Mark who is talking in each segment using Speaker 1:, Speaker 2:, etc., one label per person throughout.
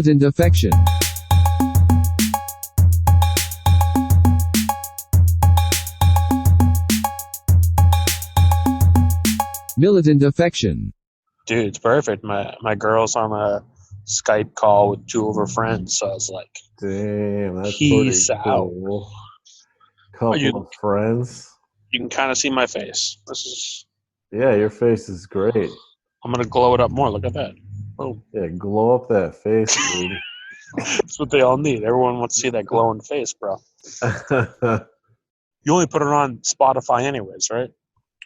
Speaker 1: Militant affection. Militant affection.
Speaker 2: Dude, it's perfect. My girl's on a Skype call with two of her friends, so I was like,
Speaker 3: Damn, that's
Speaker 2: peace
Speaker 3: pretty
Speaker 2: out.
Speaker 3: cool. Couple
Speaker 2: you-
Speaker 3: of friends.
Speaker 2: You can kind of see my face.
Speaker 3: Yeah, your face is great.
Speaker 2: I'm gonna glow it up more. Look at that. Oh,
Speaker 3: Yeah, glow up that face, dude.
Speaker 2: that's what they all need. Everyone wants to see that glowing face, bro. You only put it on Spotify anyways, right?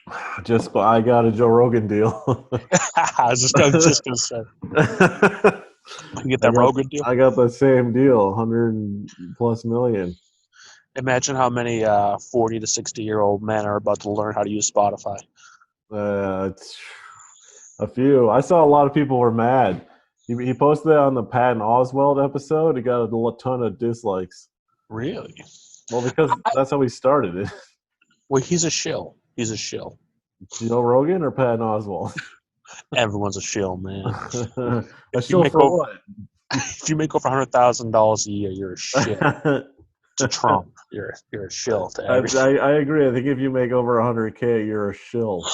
Speaker 3: I got a Joe Rogan deal.
Speaker 2: I was just gonna say, you get that Rogan deal.
Speaker 3: I got the same deal, 100+ million.
Speaker 2: Imagine how many 40 to 60-year-old men are about to learn how to use Spotify.
Speaker 3: It's a few. I saw a lot of people were mad. He posted it on the Patton Oswalt episode. He got a ton of dislikes.
Speaker 2: Really?
Speaker 3: Well, because that's how he started it.
Speaker 2: Well, he's a shill. He's a shill.
Speaker 3: Joe Rogan or Patton Oswalt?
Speaker 2: Everyone's a shill, man.
Speaker 3: A shill for what?
Speaker 2: If you make over $100,000 a year, you're a shill to Trump. You're a shill to everything.
Speaker 3: I agree. I think if you make over 100K, you're a shill.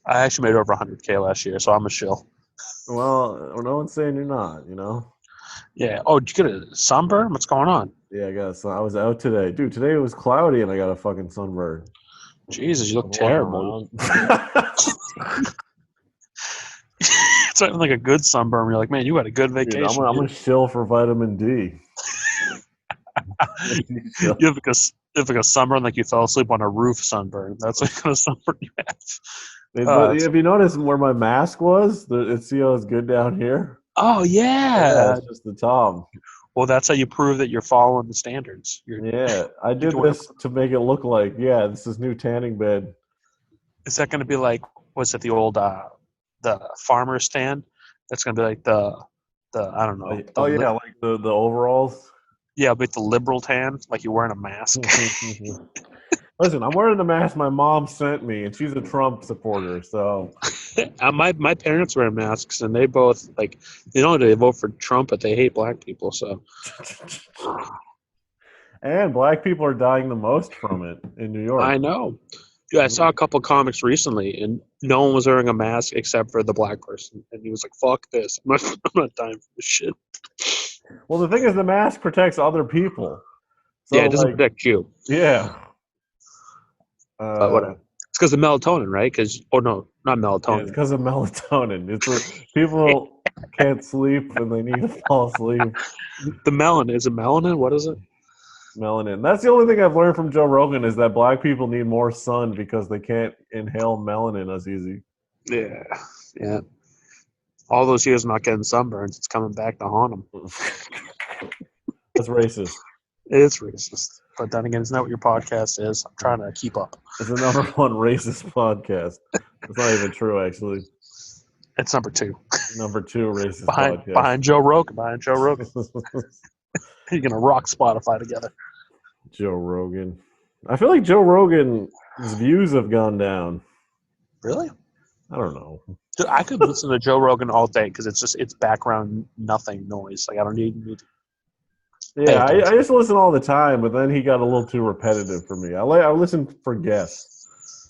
Speaker 2: I actually made over 100K last year, so I'm a shill.
Speaker 3: Well, no one's saying you're not, you know?
Speaker 2: Yeah. Oh, did you get a sunburn? What's going on?
Speaker 3: Yeah, I was out today. Dude, today it was cloudy and I got a fucking sunburn.
Speaker 2: Jesus, you look terrible. It's not like a good sunburn. You're like, man, you had a good vacation.
Speaker 3: Dude, I'm a shill for vitamin D.
Speaker 2: You have like a sunburn like you fell asleep on a roof sunburn. That's what kind of sunburn you have.
Speaker 3: Have you noticed where my mask was? See how it's good down here?
Speaker 2: Oh, yeah.
Speaker 3: It's just the top.
Speaker 2: Well, that's how you prove that you're following the standards.
Speaker 3: I did this to make it look like, this is new tanning bed.
Speaker 2: Is that going to be like, was it the old the farmer stand? That's going to be like the I don't know.
Speaker 3: Like the overalls.
Speaker 2: Yeah, but the liberal tan, like you're wearing a mask.
Speaker 3: Listen, I'm wearing the mask my mom sent me, and she's a Trump supporter, so.
Speaker 2: My parents wear masks, and they both, like, they don't they vote for Trump, but they hate black people, so.
Speaker 3: And black people are dying the most from it in New York.
Speaker 2: I know. Dude, I saw a couple comics recently, and no one was wearing a mask except for the black person. And he was like, fuck this. I'm not dying for this shit.
Speaker 3: Well, the thing is, the mask protects other people. So,
Speaker 2: yeah, it doesn't protect you.
Speaker 3: Yeah.
Speaker 2: But whatever. It's because of melatonin, right? No, not melatonin.
Speaker 3: It's because of melatonin. People can't sleep and they need to fall asleep.
Speaker 2: The melanin. Is it melanin? What is it?
Speaker 3: Melanin. That's the only thing I've learned from Joe Rogan is that black people need more sun because they can't inhale melanin as easy.
Speaker 2: Yeah. Yeah. All those years not getting sunburns, it's coming back to haunt them.
Speaker 3: That's racist.
Speaker 2: It's racist. But then again, it's not what your podcast is. I'm trying to keep up.
Speaker 3: It's the number one racist podcast. It's not even true, actually.
Speaker 2: It's number 2.
Speaker 3: Number 2 racist podcast.
Speaker 2: Behind Joe Rogan. You're going to rock Spotify together.
Speaker 3: Joe Rogan. I feel like Joe Rogan's views have gone down.
Speaker 2: Really?
Speaker 3: I don't know.
Speaker 2: Dude, I could listen to Joe Rogan all day because it's background nothing noise. Like I don't need.
Speaker 3: Yeah, I used to listen all the time, but then he got a little too repetitive for me. I listen for guests.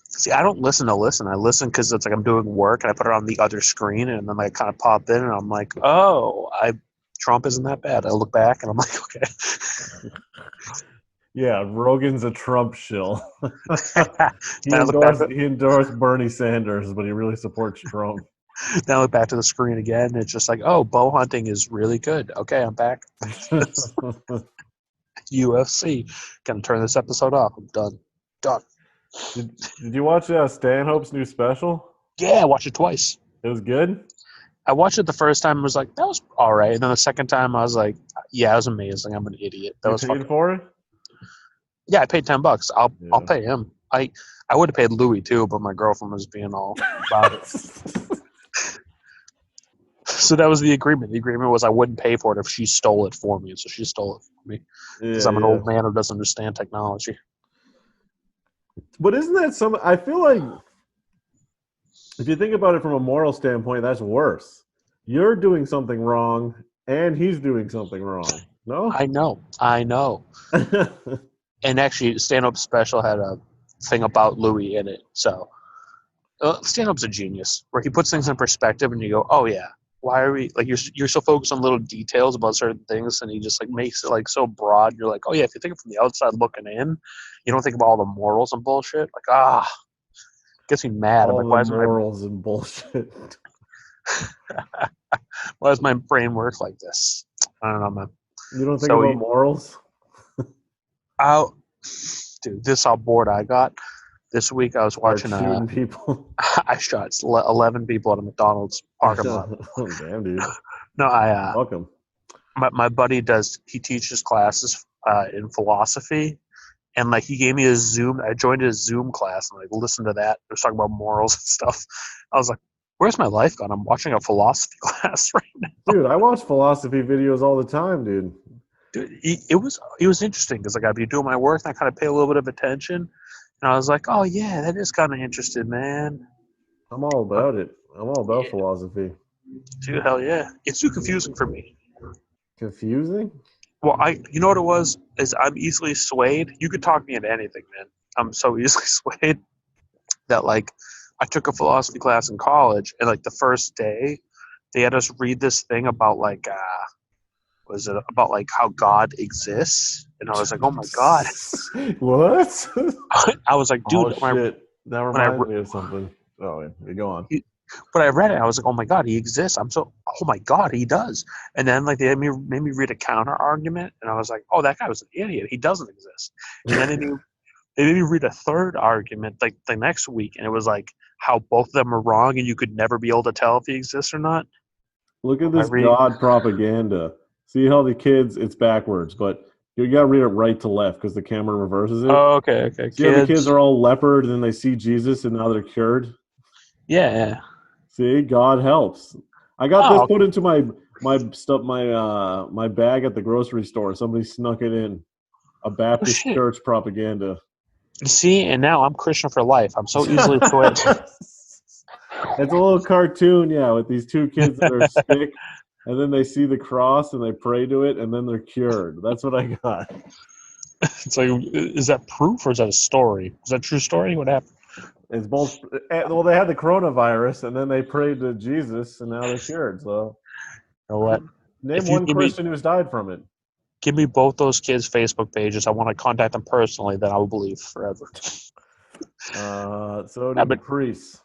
Speaker 2: See, I don't listen to listen. I listen because it's like I'm doing work and I put it on the other screen and then I kind of pop in and I'm like, oh, Trump isn't that bad. I look back and I'm like, okay.
Speaker 3: Yeah, Rogan's a Trump shill. He
Speaker 2: he
Speaker 3: endorsed Bernie Sanders, but he really supports Trump.
Speaker 2: Then I look back to the screen again, and it's just like, oh, bow hunting is really good. Okay, I'm back. UFC. Gonna turn this episode off. I'm done.
Speaker 3: Did you watch Stanhope's new special?
Speaker 2: Yeah, I watched it twice.
Speaker 3: It was good?
Speaker 2: I watched it the first time and was like, that was all right. And then the second time I was like, yeah, it was amazing. I'm an idiot. That was
Speaker 3: paid for it?
Speaker 2: Yeah, I paid $10. I'll pay him. I would have paid Louis too, but my girlfriend was being all about it. So that was the agreement. The agreement was I wouldn't pay for it if she stole it for me. So she stole it for me because I'm an old man who doesn't understand technology.
Speaker 3: But isn't that I feel like if you think about it from a moral standpoint, that's worse. You're doing something wrong And he's doing something wrong. No?
Speaker 2: I know. And actually, stand-up special had a thing about Louis in it. So stand-up's a genius, where he puts things in perspective, and you go, "Oh yeah, why are we like you're so focused on little details about certain things, and he just like makes it like so broad. You're like, oh yeah, if you think it from the outside looking in, you don't think about all the morals and bullshit. Like gets me mad. I'm
Speaker 3: All
Speaker 2: like,
Speaker 3: the morals and bullshit.
Speaker 2: why does my brain work like this? I don't know, man.
Speaker 3: You don't think
Speaker 2: So
Speaker 3: about morals?
Speaker 2: Dude, this how bored I got. This week I was
Speaker 3: Start
Speaker 2: watching.
Speaker 3: shooting people.
Speaker 2: I shot 11 people at a McDonald's parking lot.
Speaker 3: Oh, damn, dude.
Speaker 2: No,
Speaker 3: Welcome.
Speaker 2: my buddy he teaches classes in philosophy, and like he gave me a Zoom. I joined his Zoom class and like listened to that. It was talking about morals and stuff. I was like, where's my life gone? I'm watching a philosophy class right now.
Speaker 3: Dude, I watch philosophy videos all the time, dude.
Speaker 2: Dude, it was interesting because like I'd be doing my work and I kind of pay a little bit of attention, and I was like, oh yeah, that is kind of interesting, man.
Speaker 3: I'm all about it. I'm all about
Speaker 2: Yeah.
Speaker 3: philosophy.
Speaker 2: Dude, hell yeah, it's too confusing for me.
Speaker 3: Confusing?
Speaker 2: Well, you know what it was is I'm easily swayed. You could talk me into anything, man. I'm so easily swayed that like I took a philosophy class in college, and like the first day they had us read this thing about like was it about like how God exists, and I was like, oh my god.
Speaker 3: What?
Speaker 2: I was like, dude,
Speaker 3: Oh, shit. That reminds me of something. Oh, yeah. Go on.
Speaker 2: But I read it, I was like, oh my god, he exists. Oh my god, he does. And then like they made me read a counter argument, and I was like, oh, that guy was an idiot. He doesn't exist. And then they made me read a third argument like the next week, and it was like how both of them are wrong, and you could never be able to tell if he exists or not.
Speaker 3: Look at this God propaganda. See how the kids, it's backwards, but you got to read it right to left because the camera reverses it.
Speaker 2: Oh, okay.
Speaker 3: See how the kids are all leopard, and then they see Jesus, and now they're cured?
Speaker 2: Yeah.
Speaker 3: See, God helps. I got this put into my bag at the grocery store. Somebody snuck it in. A Baptist church propaganda.
Speaker 2: See, and now I'm Christian for life. I'm so easily swayed.
Speaker 3: It's a little cartoon, yeah, with these two kids that are sick, and then they see the cross and they pray to it, and then they're cured. That's what I got.
Speaker 2: It's like, is that proof or is that a story? Is that a true story? What happened?
Speaker 3: It's both. Well, they had the coronavirus, and then they prayed to Jesus, and now they're cured. So,
Speaker 2: you know what?
Speaker 3: Name one Christian who's died from it.
Speaker 2: Give me both those kids' Facebook pages. I want to contact them personally. Then I will believe forever.
Speaker 3: So did the priests.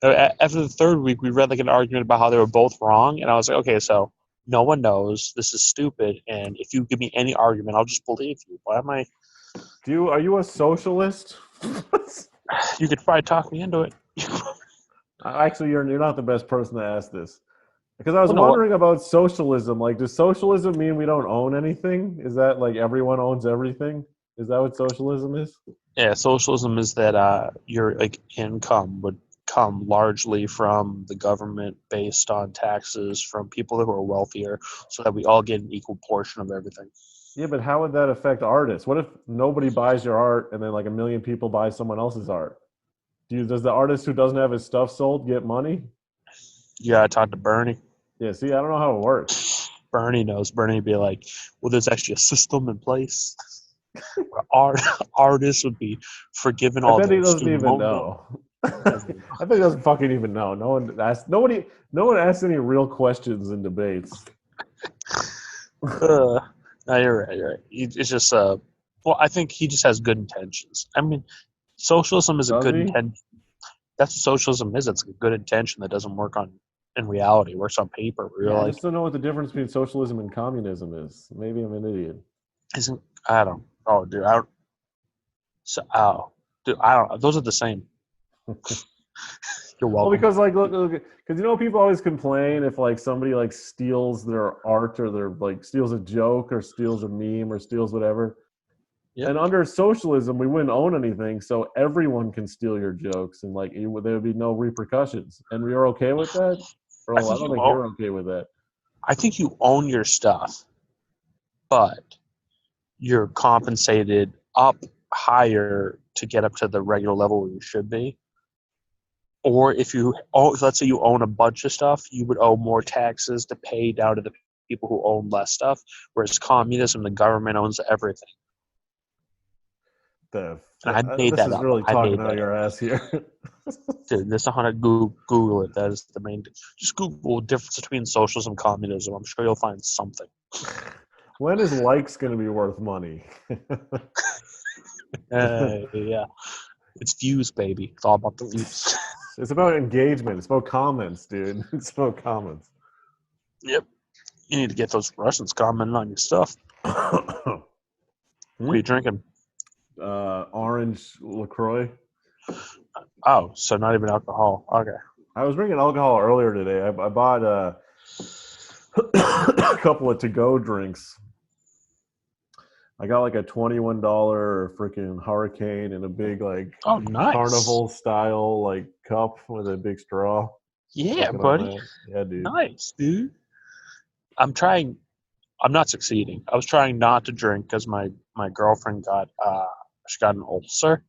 Speaker 2: After the third week, we read like an argument about how they were both wrong, and I was like, okay, so no one knows. This is stupid, and if you give me any argument, I'll just believe you. Why am I?
Speaker 3: Are you a socialist?
Speaker 2: You could probably talk me into it.
Speaker 3: Actually, you're not the best person to ask this. Because I was wondering about socialism. Like, does socialism mean we don't own anything? Is that like everyone owns everything? Is that what socialism is?
Speaker 2: Yeah, socialism is that your like income would come largely from the government based on taxes from people who are wealthier, so that we all get an equal portion of everything.
Speaker 3: Yeah, but how would that affect artists? What if nobody buys your art and then like 1 million people buy someone else's art? Does the artist who doesn't have his stuff sold get money?
Speaker 2: Yeah, I talked to Bernie.
Speaker 3: Yeah, see, I don't know how it works.
Speaker 2: Bernie knows. Bernie would be like, well, there's actually a system in place where artists would be forgiven all
Speaker 3: I bet
Speaker 2: their
Speaker 3: he doesn't even know. I bet he doesn't fucking even know. No one asks any real questions in debates.
Speaker 2: No, you're right. It's just well, I think he just has good intentions. I mean, socialism is a good intention. That's what socialism is. It's a good intention that doesn't work in reality. It works on paper.
Speaker 3: I just don't know what the difference between socialism and communism is. Maybe I'm an idiot.
Speaker 2: I don't. Oh, dude. I don't. Those are the same. You're welcome.
Speaker 3: Well, because like, look, because people always complain if like somebody like steals their art or their like steals a joke or steals a meme or steals whatever. Yep. And under socialism, we wouldn't own anything, so everyone can steal your jokes, and like there would be no repercussions. And we are okay with that? Bro, I don't think you're okay with that.
Speaker 2: I think you own your stuff, but you're compensated up higher to get up to the regular level where you should be. Or if you let's say you own a bunch of stuff, you would owe more taxes to pay down to the people who own less stuff. Whereas communism, the government owns everything. And I made
Speaker 3: This
Speaker 2: that
Speaker 3: is
Speaker 2: up.
Speaker 3: really
Speaker 2: I
Speaker 3: talking
Speaker 2: made
Speaker 3: out
Speaker 2: that
Speaker 3: your
Speaker 2: up.
Speaker 3: ass here.
Speaker 2: Dude, that's not how to Google it. That is the main. Just Google the difference between socialism and communism. I'm sure you'll find something.
Speaker 3: When is likes going to be worth money?
Speaker 2: Yeah, it's views, baby. It's all about the views.
Speaker 3: It's about engagement. It's about comments, dude. It's about comments.
Speaker 2: Yep. You need to get those Russians commenting on your stuff. What are you drinking?
Speaker 3: Orange LaCroix.
Speaker 2: Oh, so not even alcohol. Okay.
Speaker 3: I was drinking alcohol earlier today. I bought a couple of to-go drinks. I got like a $21 freaking Hurricane in a big like
Speaker 2: nice.
Speaker 3: carnival style like cup with a big straw.
Speaker 2: Yeah, buddy.
Speaker 3: Yeah, dude.
Speaker 2: Nice, dude. I'm not succeeding. I was trying not to drink because my girlfriend got an ulcer.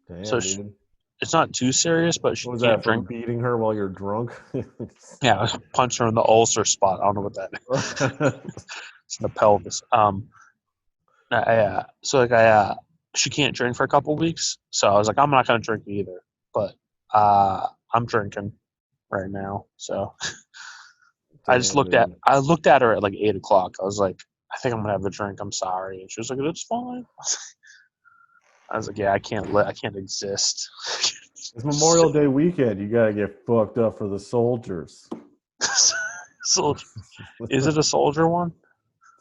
Speaker 3: Damn,
Speaker 2: so
Speaker 3: dude.
Speaker 2: It's not too serious, but she
Speaker 3: was
Speaker 2: can't
Speaker 3: that from
Speaker 2: drink.
Speaker 3: Beating her while you're drunk?
Speaker 2: Yeah, I punched her in the ulcer spot. I don't know what that is. It's in the pelvis. She can't drink for a couple weeks, so I was like, I'm not gonna drink either. But I'm drinking right now. So I just looked at her at like 8:00. I was like, I think I'm gonna have a drink. I'm sorry, and she was like, it's fine. I was like, yeah, I can't exist.
Speaker 3: It's Memorial Day weekend. You gotta get fucked up for the soldiers.
Speaker 2: Soldier. Is it a soldier one?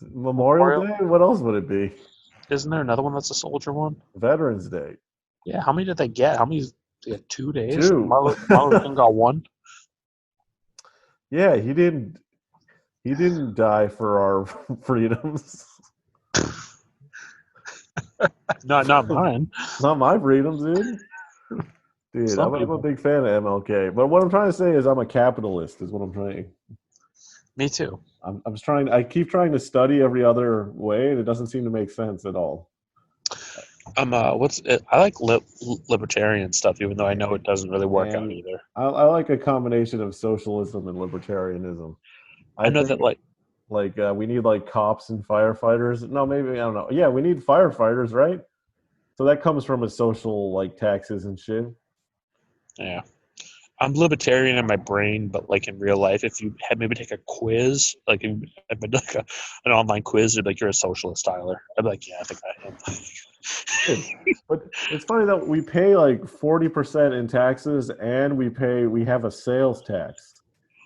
Speaker 3: Memorial Day? What else would it be?
Speaker 2: Isn't there another one that's a soldier one?
Speaker 3: Veterans Day.
Speaker 2: Yeah, how many did they get? How many? They got 2 days?
Speaker 3: 2.
Speaker 2: Martin King got 1?
Speaker 3: Yeah, he didn't die for our freedoms.
Speaker 2: Not mine.
Speaker 3: Not my freedoms, dude. Dude, I'm a big fan of MLK. But what I'm trying to say is I'm a capitalist, is what I'm trying.
Speaker 2: Me too.
Speaker 3: I keep trying to study every other way, and it doesn't seem to make sense at all.
Speaker 2: I like libertarian stuff, even though I know it doesn't really work out either.
Speaker 3: I like a combination of socialism and libertarianism.
Speaker 2: I know that
Speaker 3: we need like cops and firefighters. No, maybe I don't know. Yeah, we need firefighters, right? So that comes from a social like taxes and shit.
Speaker 2: Yeah. I'm libertarian in my brain, but like in real life, if you had maybe take a quiz, like an online quiz, you'd be like, you're a socialist, Tyler. I'd be like, yeah, I think I am.
Speaker 3: But it's funny that we pay like 40% in taxes, and we have a sales tax.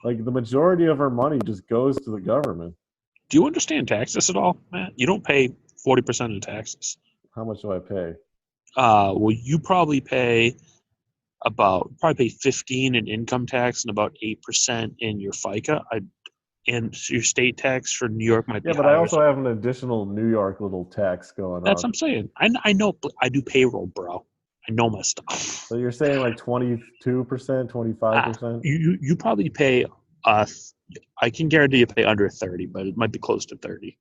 Speaker 3: Like the majority of our money just goes to the government.
Speaker 2: Do you understand taxes at all, Matt? You don't pay 40% of taxes.
Speaker 3: How much do I pay?
Speaker 2: Well, you probably pay 15 in income tax and about 8% in your FICA. And your state tax for New York might be higher.
Speaker 3: Yeah, but I also have an additional New York little tax going on.
Speaker 2: That's what I'm saying. I know. I do payroll, bro. I know my stuff.
Speaker 3: So you're saying like 22%, 25%?
Speaker 2: You probably pay. I can guarantee you pay under 30, but it might be close to 30.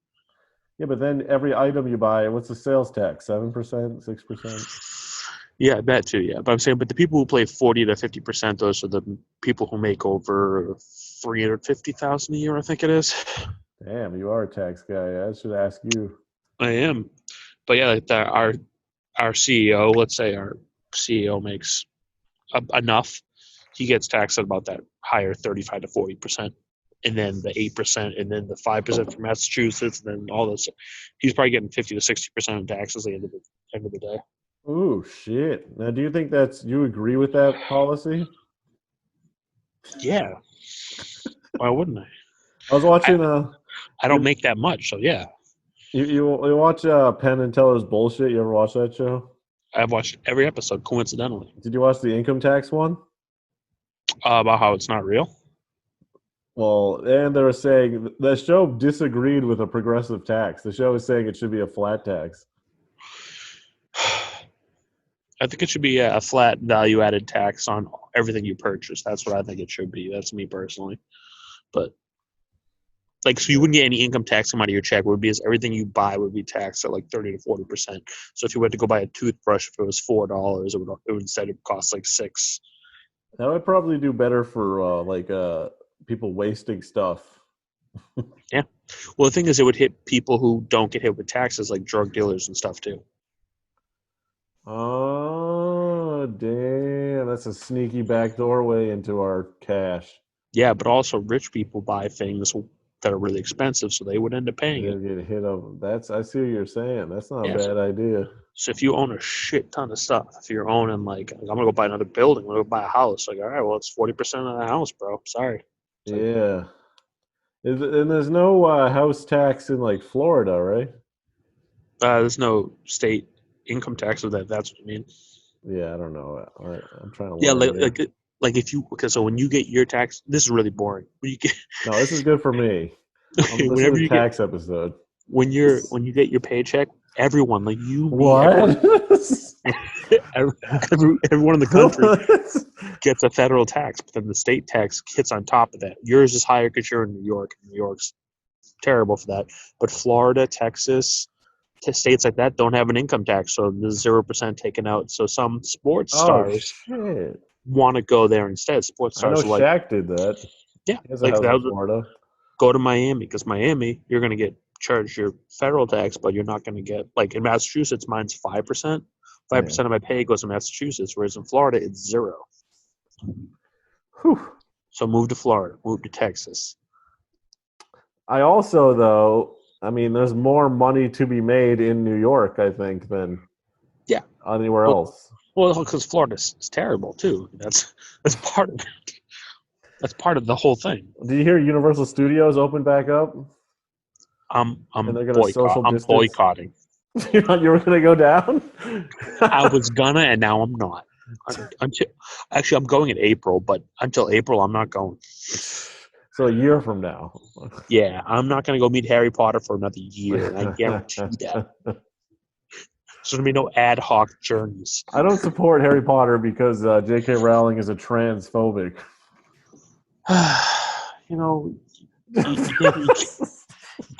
Speaker 3: Yeah, but then every item you buy, what's the sales tax? 7%, 6%?
Speaker 2: Yeah, I bet too. Yeah, but I'm saying, but the people who pay 40 to 50%, those are the people who make over $350,000 a year. I think it is.
Speaker 3: Damn, you are a tax guy. I should ask you.
Speaker 2: I am, but yeah, our CEO. Let's say our CEO makes enough. He gets taxed at about that higher 35 to 40%, and then the 8%, and then the 5% from Massachusetts, and then all this. He's probably getting 50 to 60% in taxes at the end of the day.
Speaker 3: Ooh, shit. Now, do you think you agree with that policy?
Speaker 2: Yeah. Why wouldn't I?
Speaker 3: I was watching.
Speaker 2: I don't make that much, so yeah.
Speaker 3: You watch Penn and Teller's Bullshit? You ever watch that show?
Speaker 2: I've watched every episode, coincidentally.
Speaker 3: Did you watch the income tax one?
Speaker 2: About how it's not real?
Speaker 3: Well, and they were saying the show disagreed with a progressive tax. The show is saying it should be a flat tax.
Speaker 2: I think it should be a flat value-added tax on everything you purchase. That's what I think it should be. That's me personally. But so you wouldn't get any income tax come out of your check. It would be everything you buy would be taxed at like 30 to 40%. So if you went to go buy a toothbrush, if it was $4, it would instead cost like $6.
Speaker 3: That would probably do better for people wasting stuff.
Speaker 2: Yeah. Well, the thing is, it would hit people who don't get hit with taxes, like drug dealers and stuff too.
Speaker 3: Oh, damn. That's a sneaky back doorway into our cash.
Speaker 2: Yeah, but also rich people buy things that are really expensive, so they would end up paying
Speaker 3: They'll
Speaker 2: it.
Speaker 3: get hit of I see what you're saying. That's not a
Speaker 2: Yeah.
Speaker 3: bad idea.
Speaker 2: So if you own a shit ton of stuff, if you're owning like I'm gonna go buy another building, I'm gonna go buy a house, like all right, well it's 40% of the house, bro. Sorry. It's like,
Speaker 3: Yeah. And there's no house tax in like Florida, right?
Speaker 2: there's no state income tax with that. That's what you mean.
Speaker 3: Yeah, I don't know. I'm trying to
Speaker 2: Yeah,
Speaker 3: learn here.
Speaker 2: like if you okay, so when you get your tax, this is really boring. When you get
Speaker 3: No, this is good for me. This is
Speaker 2: whenever
Speaker 3: a
Speaker 2: you get
Speaker 3: tax episode.
Speaker 2: when you get your paycheck, everyone like you, me,
Speaker 3: What?
Speaker 2: everyone in the country gets a federal tax, but then the state tax hits on top of that. Yours is higher because you're in New York. New York's terrible for that. But Florida, Texas, states like that don't have an income tax, so there's 0% taken out. So some sports
Speaker 3: Oh
Speaker 2: stars
Speaker 3: shit!
Speaker 2: want to go there instead. Sports
Speaker 3: I know
Speaker 2: stars are like,
Speaker 3: Shaq did that.
Speaker 2: yeah,
Speaker 3: He has a
Speaker 2: like
Speaker 3: house
Speaker 2: that
Speaker 3: in
Speaker 2: was
Speaker 3: Florida.
Speaker 2: go to Miami because Miami, you're going to get charged your federal tax, but you're not going to get like in Massachusetts, mine's 5%. 5% of my pay goes to Massachusetts, whereas in Florida, it's 0.
Speaker 3: Whew.
Speaker 2: So move to Florida, move to Texas.
Speaker 3: I also, though, I mean, there's more money to be made in New York, I think, than anywhere else.
Speaker 2: Well, because Florida's terrible too. That's part of it. That's part of the whole thing.
Speaker 3: Do you hear Universal Studios open back up?
Speaker 2: I'm
Speaker 3: And they're gonna social
Speaker 2: I'm
Speaker 3: distance?
Speaker 2: boycotting.
Speaker 3: You were gonna go down?
Speaker 2: I was gonna, and now I'm not. Actually, I'm going in April, but until April, I'm not going.
Speaker 3: So a year from now.
Speaker 2: Yeah, I'm not gonna go meet Harry Potter for another year, and I guarantee that. There's gonna be no ad hoc journeys.
Speaker 3: I don't support Harry Potter because JK Rowling is a transphobic.
Speaker 2: You know, you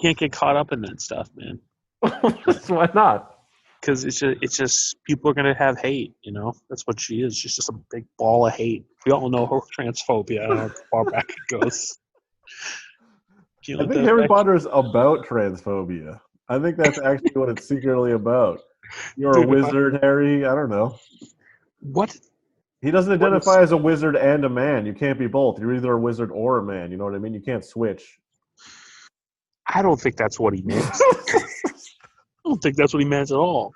Speaker 2: can't get caught up in that stuff, man.
Speaker 3: Why not?
Speaker 2: Because it's just people are gonna have hate. You know, that's what she is. She's just a big ball of hate. We all know her transphobia. I don't know how far back it goes.
Speaker 3: I think Harry Potter is about transphobia. I think that's actually what it's secretly about. You're a wizard, Harry. I don't know.
Speaker 2: What?
Speaker 3: He doesn't identify as a wizard and a man. You can't be both. You're either a wizard or a man. You know what I mean? You can't switch.
Speaker 2: I don't think that's what he meant. I don't think that's what he meant at all.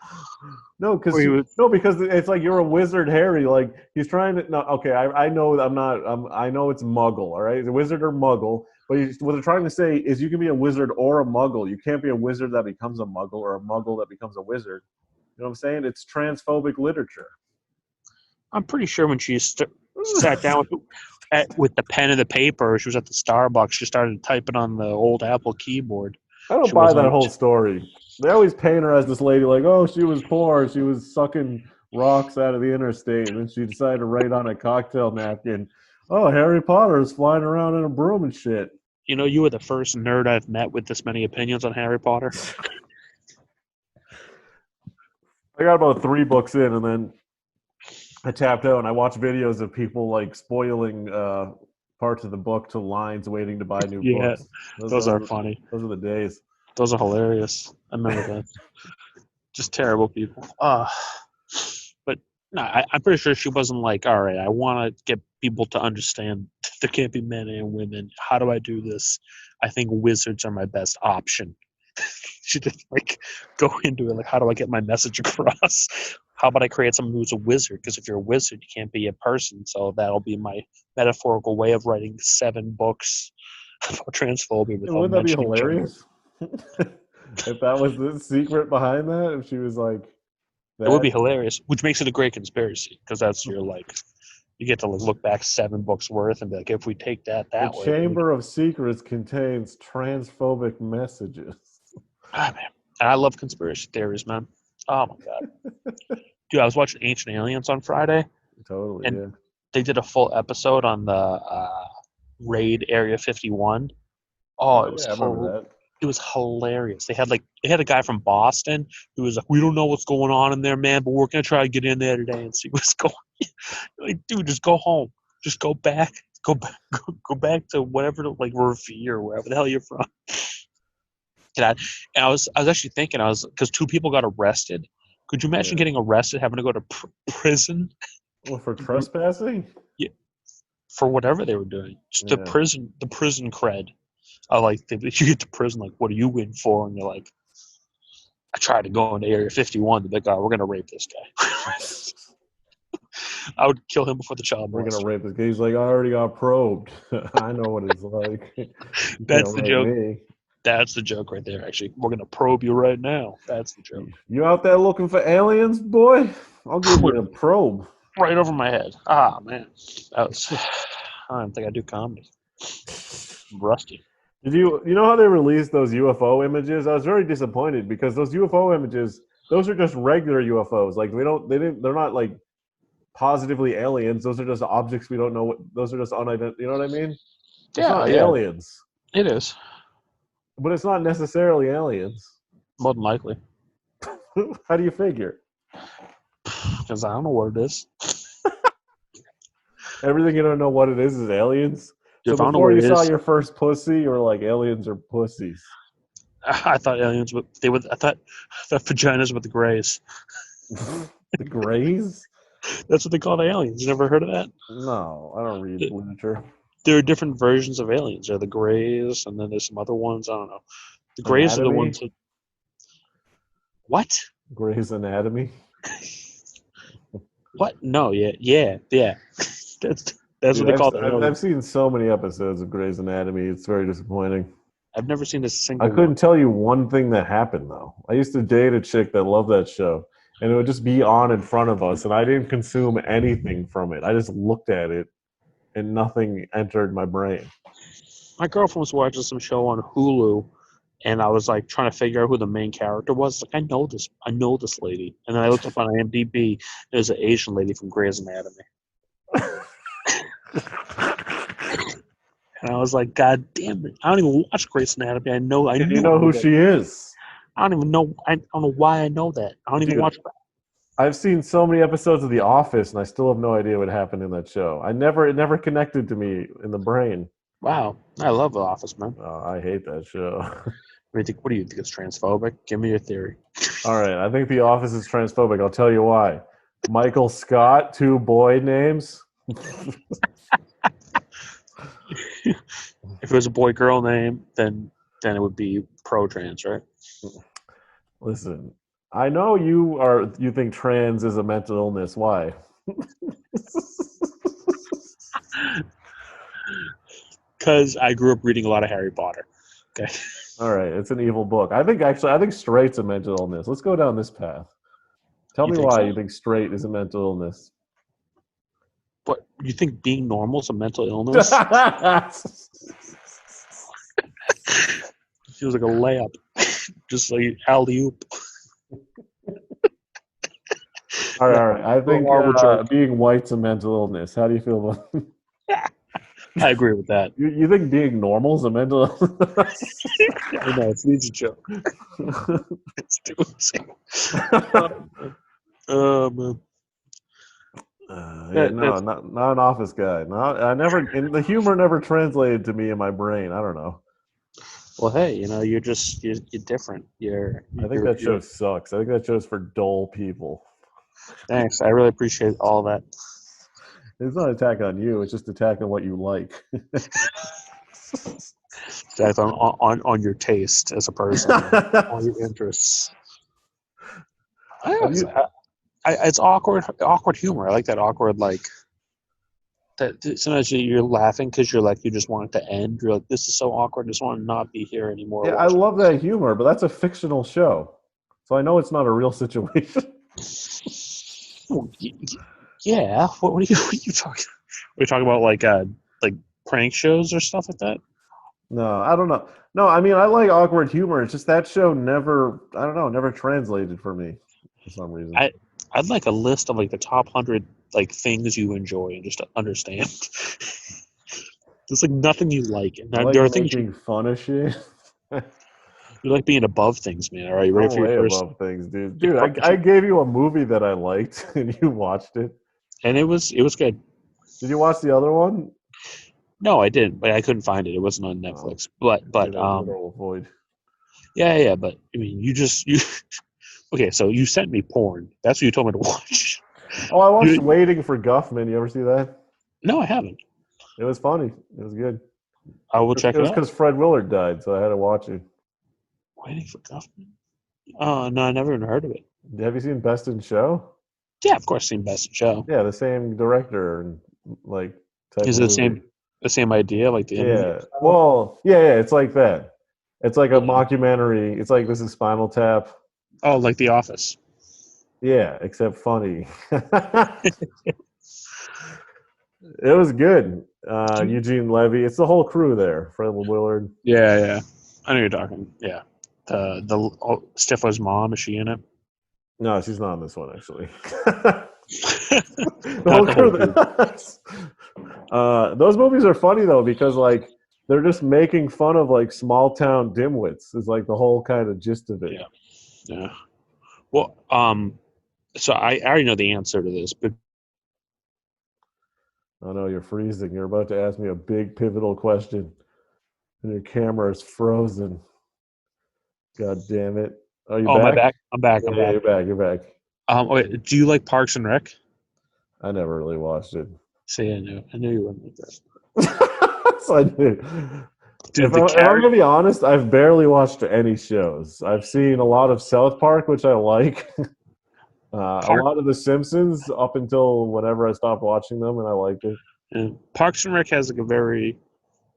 Speaker 3: No, because it's like you're a wizard, Harry. Like he's trying to. No, okay, I know I'm not. I know it's Muggle. All right, it's a wizard or Muggle. But what they're trying to say is you can be a wizard or a Muggle. You can't be a wizard that becomes a Muggle or a Muggle that becomes a wizard. You know what I'm saying? It's transphobic literature.
Speaker 2: I'm pretty sure when she sat down with the pen and the paper, she was at the Starbucks. She started typing on the old Apple keyboard.
Speaker 3: I don't buy that whole story. They always paint her as this lady like, oh, she was poor. She was sucking rocks out of the interstate. And then she decided to write on a cocktail napkin, oh, Harry Potter is flying around in a broom and shit.
Speaker 2: You know, you were the first nerd I've met with this many opinions on Harry Potter.
Speaker 3: I got about 3 books in, and then I tapped out, and I watched videos of people like spoiling parts of the book to lines waiting to buy new books.
Speaker 2: Those are funny.
Speaker 3: Those are the days.
Speaker 2: Those are hilarious. I remember that. Just terrible people. But no, I'm pretty sure she wasn't like, all right, I want to get people to understand there can't be men and women. How do I do this? I think wizards are my best option. She didn't like go into it like, how do I get my message across? How about I create someone who's a wizard? Because if you're a wizard, you can't be a person. So that'll be my metaphorical way of writing 7 books about transphobia.
Speaker 3: Wouldn't that be hilarious? If that was the secret behind that, if she was like,
Speaker 2: it would be hilarious, which makes it a great conspiracy because that's your like, you get to look back 7 books worth and be like, if we take that way.
Speaker 3: The Chamber of Secrets contains transphobic messages.
Speaker 2: Ah, man. And I love conspiracy theories, man. Oh my god, dude! I was watching Ancient Aliens on Friday.
Speaker 3: Totally,
Speaker 2: and
Speaker 3: yeah.
Speaker 2: They did a full episode on the raid Area 51. Oh, it was
Speaker 3: I remember that.
Speaker 2: It was hilarious. They had a guy from Boston who was like, "We don't know what's going on in there, man, but we're gonna try to get in there today and see what's going on." Like, dude, just go home. Just go back to whatever, like Revere or wherever the hell you're from. And I was actually thinking, because 2 people got arrested. Could you imagine getting arrested, having to go to prison?
Speaker 3: Well, for trespassing?
Speaker 2: Yeah, for whatever they were doing. Just the prison cred. I like, you get to prison, like, what are you in for? And you're like, I tried to go into Area 51. They're like, oh, we're going to rape this guy. I would kill him before the child molester.
Speaker 3: We're going to rape this guy. He's like, I already got probed. I know what it's like.
Speaker 2: That's the joke. That's the joke right there, actually. We're going to probe you right now. That's the joke.
Speaker 3: You out there looking for aliens, boy? I'll give you a probe.
Speaker 2: Right over my head. Ah, man. I don't think I do comedy. I'm rusty.
Speaker 3: Did you know how they released those UFO images? I was very disappointed because those UFO images, those are just regular UFOs. Like they're not like positively aliens. Those are just objects we don't know what. Those are just unidentified. You know what I mean? It's not aliens.
Speaker 2: It is.
Speaker 3: But it's not necessarily aliens.
Speaker 2: More than likely.
Speaker 3: How do you figure?
Speaker 2: Because I don't know what it is.
Speaker 3: Everything you don't know what it is aliens?
Speaker 2: If
Speaker 3: so before you saw your first pussy, you were like, aliens are pussies.
Speaker 2: I thought aliens I thought vaginas were the greys.
Speaker 3: The greys?
Speaker 2: That's what they call the aliens. You never heard of that?
Speaker 3: No, I don't read literature.
Speaker 2: There are different versions of aliens. There are the greys, and then there's some other ones. I don't know. The greys are the ones that... What?
Speaker 3: Grey's Anatomy?
Speaker 2: What? No, yeah. That's what they call it.
Speaker 3: I've seen so many episodes of Grey's Anatomy. It's very disappointing.
Speaker 2: I've never seen a single
Speaker 3: I couldn't tell you one thing that happened, though. I used to date a chick that loved that show, and it would just be on in front of us, and I didn't consume anything from it. I just looked at it, and nothing entered my brain.
Speaker 2: My girlfriend was watching some show on Hulu, and I was like trying to figure out who the main character was. Like, I know this lady. And then I looked up on IMDb. There's an Asian lady from Grey's Anatomy. And I was like, God damn it! I don't even watch Grey's Anatomy. I know
Speaker 3: who she is.
Speaker 2: I don't even know. I don't know why I know that. I don't even watch that.
Speaker 3: I've seen so many episodes of The Office, and I still have no idea what happened in that show. It never connected to me in the brain.
Speaker 2: Wow, I love The Office, man.
Speaker 3: Oh, I hate that show.
Speaker 2: What do you think? It's transphobic? Give me your theory.
Speaker 3: All right, I think The Office is transphobic. I'll tell you why. Michael Scott, 2 boy names.
Speaker 2: If it was a boy-girl name, then it would be pro-trans, right?
Speaker 3: Listen, I know you think trans is a mental illness. Why?
Speaker 2: Because I grew up reading a lot of Harry Potter. Okay.
Speaker 3: All right, it's an evil book. I think straight's a mental illness. Let's go down this path. Tell me why you think straight is a mental illness.
Speaker 2: But you think being normal is a mental illness? Feels like a layup, just like alley-oop.
Speaker 3: All right. I think being white's a mental illness. How do you feel about it?
Speaker 2: I agree with that.
Speaker 3: You think being normal is a mental illness?
Speaker 2: I know, it's an easy joke. It's too easy. Man.
Speaker 3: Not an Office guy. The humor never translated to me in my brain. I don't know.
Speaker 2: Well, hey, you're different.
Speaker 3: I think that show sucks. I think that show's for dull people.
Speaker 2: Thanks. I really appreciate all that.
Speaker 3: It's not an attack on you. It's just attack on what you like.
Speaker 2: Attack on your taste as a person, on your interests. It's awkward humor. I like that awkward, like that. Sometimes you're laughing because you just want it to end. You're like, this is so awkward. I just want to not be here anymore.
Speaker 3: Yeah, I love that humor, but that's a fictional show, so I know it's not a real situation.
Speaker 2: Yeah. What are you talking? Are we talking about like prank shows or stuff like that?
Speaker 3: No, I don't know. No, I mean I like awkward humor. It's just that show never translated for me for some reason.
Speaker 2: I'd like a list of like the top 100 like things you enjoy and just to understand. There's like nothing you like, and there are things
Speaker 3: making fun of shit.
Speaker 2: You like being above things, man. All right, you ready for your first?
Speaker 3: Above things, dude. Dude, I gave you a movie that I liked, and you watched it.
Speaker 2: And it was good.
Speaker 3: Did you watch the other one?
Speaker 2: No, I didn't, but I couldn't find it. It wasn't on Netflix. But
Speaker 3: Void.
Speaker 2: yeah. But I mean, you okay. So you sent me porn. That's what you told me to watch.
Speaker 3: Oh, I watched Waiting for Guffman. You ever see that?
Speaker 2: No, I haven't.
Speaker 3: It was funny. It was good.
Speaker 2: I will check it out.
Speaker 3: It was because Fred Willard died, so I had to watch it.
Speaker 2: Waiting for Guffman. Oh no, I never even heard of it.
Speaker 3: Have you seen Best in Show?
Speaker 2: Yeah, of course, seen Best in Show.
Speaker 3: Yeah, the same director and like.
Speaker 2: Is it the same idea, like the
Speaker 3: interview? Well, yeah, it's like that. It's like a mockumentary. It's like This Is Spinal Tap.
Speaker 2: Oh, like The Office.
Speaker 3: Yeah, except funny. It was good. Eugene Levy. It's the whole crew there. Fred Willard.
Speaker 2: Yeah. I know you're talking. Yeah. Stifler's mom, is she in it?
Speaker 3: No, she's not in this one, actually. The whole crew. Those movies are funny, though, because, like, they're just making fun of, like, small-town dimwits is, like, the whole kind of gist of it.
Speaker 2: Yeah. Well, so I already know the answer to this, but
Speaker 3: I know you're freezing. You're about to ask me a big pivotal question, and your camera is frozen. God damn it! Are you back?
Speaker 2: Am I back? I'm back.
Speaker 3: Yeah,
Speaker 2: I'm back.
Speaker 3: You're back.
Speaker 2: Wait, do you like Parks and Rec?
Speaker 3: I never really watched it.
Speaker 2: See, I knew you wouldn't like that.
Speaker 3: So I knew. Dude, if I'm gonna be honest, I've barely watched any shows. I've seen a lot of South Park, which I like. A lot of The Simpsons up until whenever I stopped watching them, and I liked it.
Speaker 2: And Parks and Rec has like a very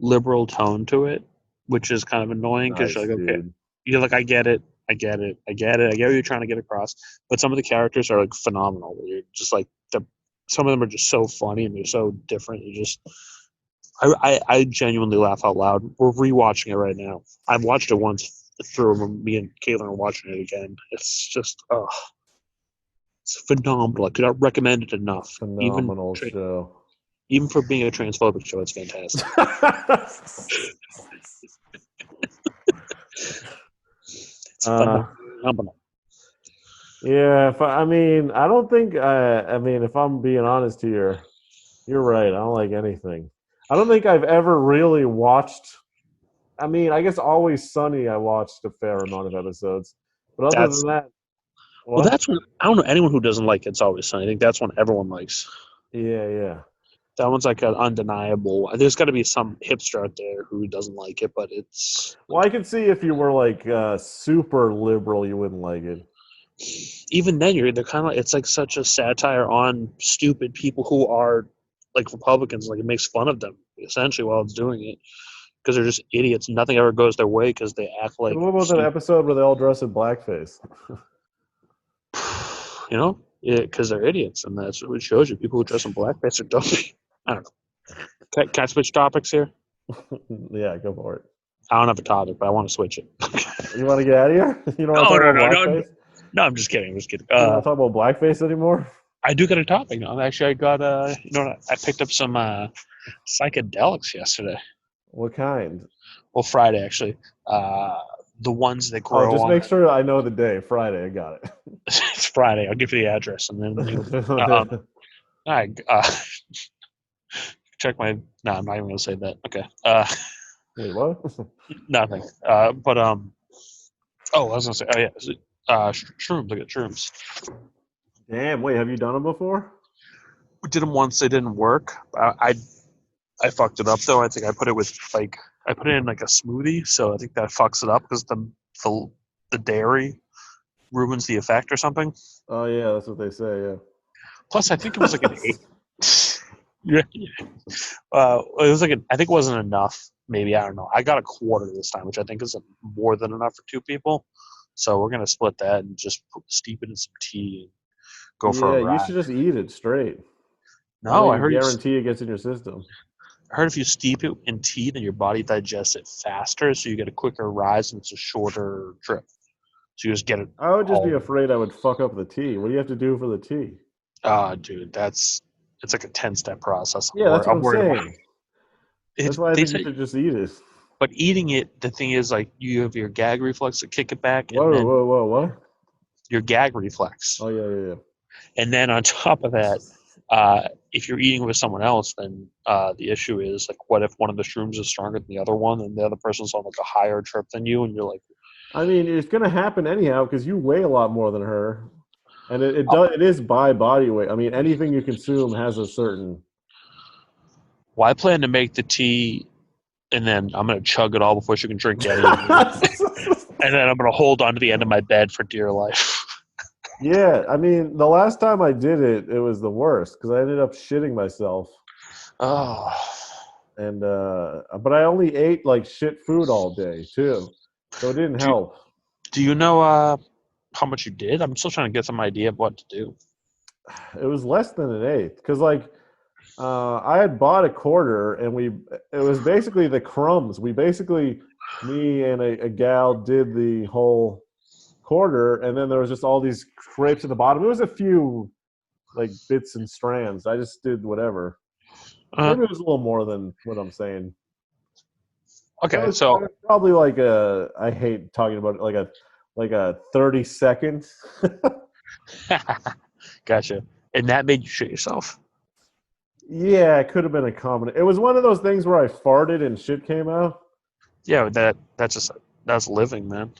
Speaker 2: liberal tone to it, which is kind of annoying because you're like, okay, you're like, I get it, I get what you're trying to get across. But some of the characters are like phenomenal. You're just like some of them are just so funny and they're so different. I genuinely laugh out loud. We're rewatching it right now. I've watched it once through. Me and Caitlin are watching it again. It's just it's phenomenal. I could not recommend it enough.
Speaker 3: Phenomenal show.
Speaker 2: Even for being a transphobic show, it's fantastic. It's phenomenal.
Speaker 3: Yeah, I don't think. If I'm being honest here, you're right. I don't like anything. I don't think I've ever really watched. I guess Always Sunny. I watched a fair amount of episodes, but other than that,
Speaker 2: well, that's one. I don't know anyone who doesn't like It's Always Sunny. I think that's one everyone likes.
Speaker 3: Yeah.
Speaker 2: That one's like an undeniable. There's got to be some hipster out there who doesn't like it, but it's.
Speaker 3: Well, I could see if you were like super liberal, you wouldn't like it.
Speaker 2: Even then, they're kind of. It's like such a satire on stupid people who are like Republicans. Like it makes fun of them essentially while it's doing it because they're just idiots. Nothing ever goes their way because they act like.
Speaker 3: What about that episode where they all dress in blackface?
Speaker 2: Because they're idiots, and that's what it shows you. People who dress in blackface are dumb. I don't know. Can I switch topics here?
Speaker 3: Yeah, go for it.
Speaker 2: I don't have a topic, but I want to switch it.
Speaker 3: You want to get out of here? You don't want to talk about blackface?
Speaker 2: No, I'm just kidding.
Speaker 3: You don't want to talk about blackface anymore?
Speaker 2: I do got a topic now. Actually, I got I picked up some psychedelics yesterday.
Speaker 3: What kind?
Speaker 2: Well, Friday actually. The ones that grow.
Speaker 3: Just make sure I know the day. Friday, I got it.
Speaker 2: It's Friday. I'll give you the address, and then check my. No, I'm not even gonna say that. Okay.
Speaker 3: Wait, what?
Speaker 2: Nothing. But I was gonna say. Oh yeah. Shrooms. I got shrooms.
Speaker 3: Damn. Wait, have you done them before?
Speaker 2: We did them once. They didn't work. I fucked it up though. I think I put it with I put it in like a smoothie, so I think that fucks it up because the dairy ruins the effect or something.
Speaker 3: Oh yeah, that's what they say. Yeah.
Speaker 2: Plus, I think it was like an 8. Yeah. It was like I think it wasn't enough. Maybe I don't know. I got a quarter this time, which I think is more than enough for 2 people. So we're gonna split that and just steep it in some tea and go for a ride.
Speaker 3: You should just eat it straight.
Speaker 2: No, I heard
Speaker 3: guarantee it gets in your system.
Speaker 2: I heard if you steep it in tea, then your body digests it faster, so you get a quicker rise and it's a shorter trip. So you just get it.
Speaker 3: I would just be afraid I would fuck up the tea. What do you have to do for the tea?
Speaker 2: Dude, it's like a 10-step process.
Speaker 3: Yeah, that's what I'm saying. That's why I think you should just eat it.
Speaker 2: But eating it, the thing is, like, you have your gag reflex to kick it back.
Speaker 3: Whoa, what?
Speaker 2: Your gag reflex.
Speaker 3: Oh, yeah.
Speaker 2: And then on top of that, If you're eating with someone else, then the issue is like, what if one of the shrooms is stronger than the other one, and the other person's on like a higher trip than you, and you're like,
Speaker 3: I mean, it's gonna happen anyhow because you weigh a lot more than her, and
Speaker 2: oh,
Speaker 3: it is by body weight. I mean, anything you consume has a certain.
Speaker 2: well, I plan to make the tea, and then I'm gonna chug it all before she can drink any of it, and then I'm gonna hold on to the end of my bed for dear life.
Speaker 3: Yeah, I mean, the last time I did it, it was the worst because I ended up shitting myself,
Speaker 2: Oh,
Speaker 3: and but I only ate like shit food all day too, so it didn't
Speaker 2: do
Speaker 3: help.
Speaker 2: do you know how much you did? I'm still trying to get some idea of what to do.
Speaker 3: It was less than an eighth because like I had bought a quarter, and it was basically the crumbs. We basically, me and a gal did the whole quarter, and then there was just all these scrapes at the bottom. It was a few like bits and strands. I just did whatever.
Speaker 2: Uh,
Speaker 3: Maybe it was a little more than what I'm saying. It
Speaker 2: okay,
Speaker 3: was
Speaker 2: so
Speaker 3: probably like I hate talking about it, like a 30 second.
Speaker 2: gotcha, and that made you shit yourself.
Speaker 3: Yeah, it could have been a combination. It was one of those things where I farted and shit came out.
Speaker 2: Yeah, that's living, man.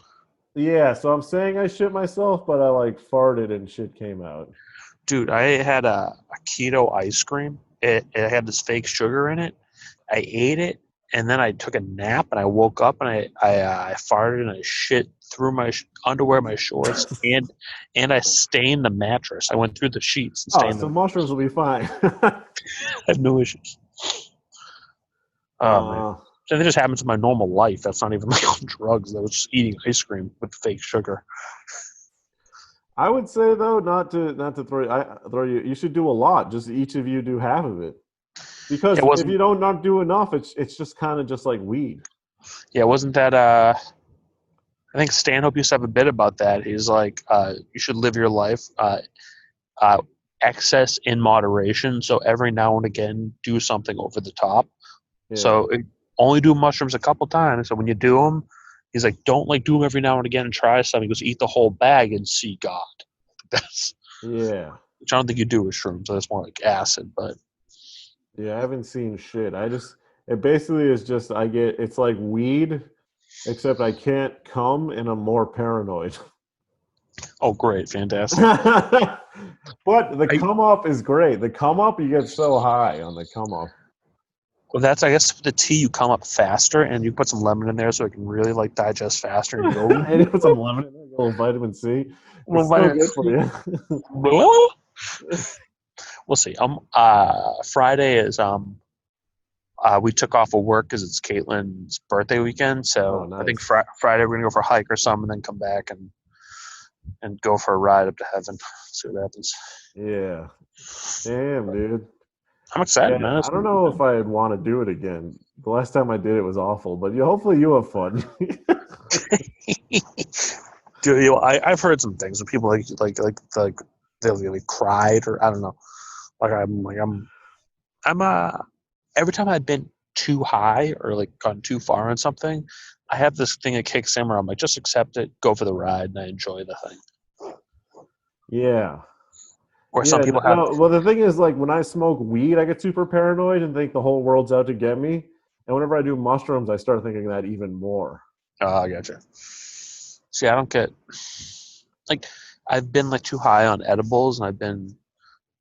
Speaker 3: Yeah, so I'm saying I shit myself, but I like farted and shit came out.
Speaker 2: Dude, I had a keto ice cream. It had this fake sugar in it. I ate it, and then I took a nap, and I woke up, and I farted and I shit through my underwear, my shorts, and I stained the mattress. I went through the sheets and
Speaker 3: Oh,
Speaker 2: stained
Speaker 3: so
Speaker 2: them.
Speaker 3: mushrooms will be fine.
Speaker 2: I have no issues. Oh man,
Speaker 3: uh,
Speaker 2: and it just happens in my normal life. That's not even like on drugs. I was just eating ice cream with fake sugar.
Speaker 3: I would say though, not to throw you. You should do a lot. Just each of you do half of it,
Speaker 2: Yeah,
Speaker 3: because
Speaker 2: it
Speaker 3: if
Speaker 2: wasn't.
Speaker 3: you don't not do enough, it's just kind of just like weed.
Speaker 2: Yeah, it wasn't that. I think Stanhope used to have a bit about that. He's like, you should live your life uh, excess in moderation. So every now and again, do something over the top.
Speaker 3: Yeah,
Speaker 2: So only do mushrooms a couple times. So when you do them, he's like, don't like do them every now and again and try something. He goes, eat the whole bag and see God. That's
Speaker 3: yeah,
Speaker 2: which I don't think you do with shrooms. That's more like acid. But
Speaker 3: yeah. I haven't seen shit. It basically is just it's like weed, except I can't come and I'm more paranoid.
Speaker 2: oh, great, fantastic.
Speaker 3: But the
Speaker 2: I,
Speaker 3: come up is great. The come up, you get so high on the come up.
Speaker 2: well, that's I guess the tea you come up faster and you put some lemon in there so it can really like digest faster and you go.
Speaker 3: And you put some lemon in there, a little vitamin C.
Speaker 2: Well,
Speaker 3: It's so
Speaker 2: vitamin
Speaker 3: good for
Speaker 2: C.
Speaker 3: you.
Speaker 2: We'll see. Friday is we took off of work because it's Caitlin's birthday weekend.
Speaker 3: Oh,
Speaker 2: So I think
Speaker 3: nice.
Speaker 2: Friday we're gonna go for a hike or something, and then come back and go for a ride up to heaven. See what happens.
Speaker 3: Yeah. Damn, dude.
Speaker 2: I'm excited,
Speaker 3: Yeah,
Speaker 2: man. It's
Speaker 3: I don't
Speaker 2: gonna be
Speaker 3: know if
Speaker 2: good.
Speaker 3: I'd want to do it again. The last time I did it was awful, but hopefully you have fun.
Speaker 2: Dude, I've heard some things when people like they'll like cried or I don't know. I'm every time I've been too high or like gone too far on something, I have this thing that kicks in where I'm like, just accept it, go for the ride, and I enjoy the thing.
Speaker 3: Yeah.
Speaker 2: Or some
Speaker 3: Yeah,
Speaker 2: people have,
Speaker 3: no, well, the thing is, like, when I smoke weed, I get super paranoid and think the whole world's out to get me. And whenever I do mushrooms, I start thinking that even more.
Speaker 2: oh, I gotcha. See, I don't get like I've been like too high on edibles and I've been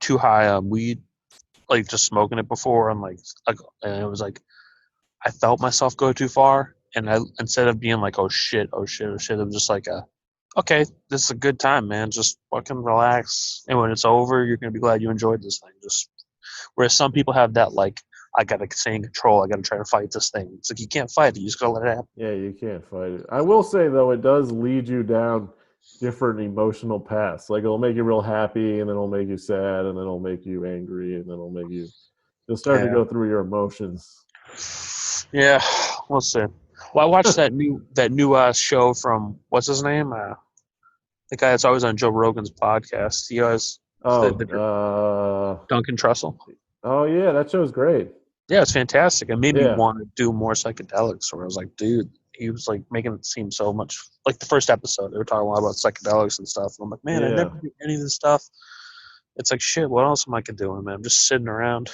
Speaker 2: too high on weed, like just smoking it before. And and it was like I felt myself go too far, and I instead of being like, oh shit, oh shit, oh shit, I'm just like okay, this is a good time, man. Just fucking relax. And when it's over, you're gonna be glad you enjoyed this thing. Just whereas some people have that like, I gotta stay in control. I gotta try to fight this thing. It's like you can't fight it. You just gotta let it happen.
Speaker 3: Yeah, you can't fight it. I will say, though, it does lead you down different emotional paths. Like, it'll make you real happy, and then it'll make you sad, and then it'll make you angry, and then you'll start to
Speaker 2: Yeah,
Speaker 3: go through your emotions.
Speaker 2: yeah. We'll see. Well, I watched that new show from what's his name? The guy that's always on Joe Rogan's podcast. He always the Duncan Trussell.
Speaker 3: Oh, yeah, that show's great.
Speaker 2: Yeah, it's fantastic. It made me
Speaker 3: Yeah,
Speaker 2: want to do more psychedelics. Where I was like, dude, he was like making it seem so much like the first episode. They were talking a lot about psychedelics and stuff. And I'm like, man, I
Speaker 3: yeah.
Speaker 2: never do any of this stuff. It's like, shit, what else am I doing, man? I'm just sitting around.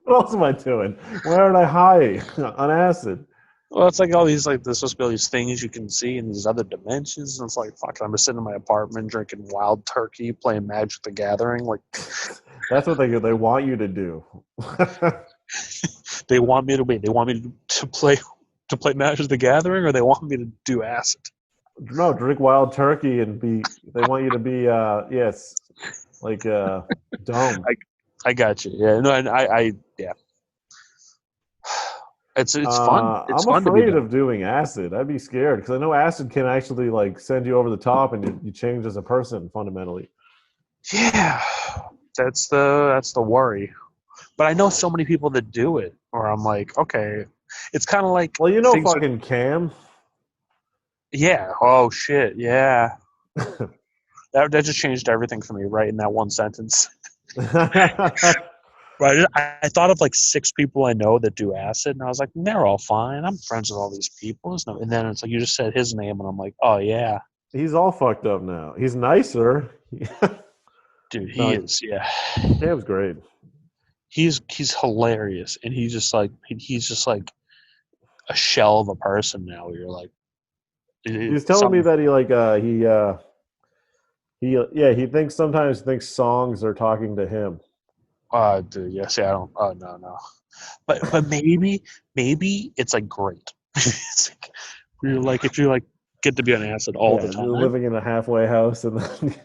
Speaker 3: What else am I doing? Why aren't I high on acid?
Speaker 2: Well, it's like all these, like, there's supposed to be all these things you can see in these other dimensions. And it's like, fuck, I'm just sitting in my apartment drinking wild turkey, playing Magic the Gathering. Like,
Speaker 3: that's what they want you to do.
Speaker 2: they want me to wait. They want me to play Magic the Gathering, or they want me to do acid.
Speaker 3: No, drink wild turkey and be. They want you to be. Yes, like dumb.
Speaker 2: I got you. Yeah, no, and I yeah. It's fun. It's
Speaker 3: I'm
Speaker 2: fun to be
Speaker 3: afraid
Speaker 2: done.
Speaker 3: of doing acid. I'd be scared because I know acid can actually like send you over the top and you change as a person fundamentally.
Speaker 2: Yeah, that's the worry. But I know so many people that do it, or I'm like, okay, it's kind of like,
Speaker 3: well, fucking Cam.
Speaker 2: Yeah. Oh shit. Yeah. that just changed everything for me, right in that one sentence. Right. I thought of like 6 people I know that do acid, and I was like, they're all fine. I'm friends with all these people. And then it's like you just said his name, and I'm like, oh yeah,
Speaker 3: he's all fucked up now. He's nicer.
Speaker 2: dude. He is. Yeah.
Speaker 3: Cam's great.
Speaker 2: He's hilarious, and he's just like a shell of a person now. You're like,
Speaker 3: he's telling me that he sometimes thinks songs are talking to him.
Speaker 2: Dude, yes, yeah, I don't. Oh no. But maybe it's like great. It's like you're like, if you like get to be on acid all the time,
Speaker 3: living in a halfway house and then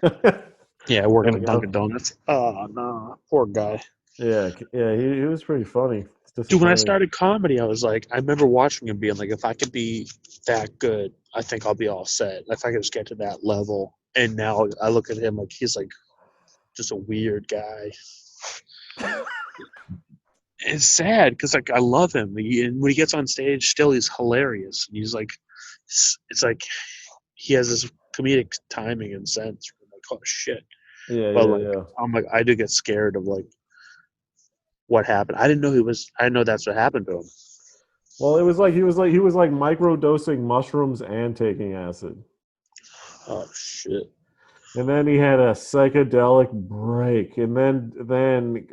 Speaker 2: yeah, working at Dunkin' Donuts. Oh no, poor guy.
Speaker 3: Yeah, he was pretty funny.
Speaker 2: Dude, when I started comedy, I was like, I remember watching him being like, if I could be that good, I think I'll be all set. If I could just get to that level. And now I look at him like he's like just a weird guy. It's sad because like I love him, and when he gets on stage, still he's hilarious. And he's like, it's like he has this comedic timing and sense. I'm like, oh shit.
Speaker 3: Yeah.
Speaker 2: I'm like, I do get scared of like what happened. I didn't know that's what happened to him.
Speaker 3: Well, he was like microdosing mushrooms and taking acid.
Speaker 2: Oh shit.
Speaker 3: And then he had a psychedelic break. And then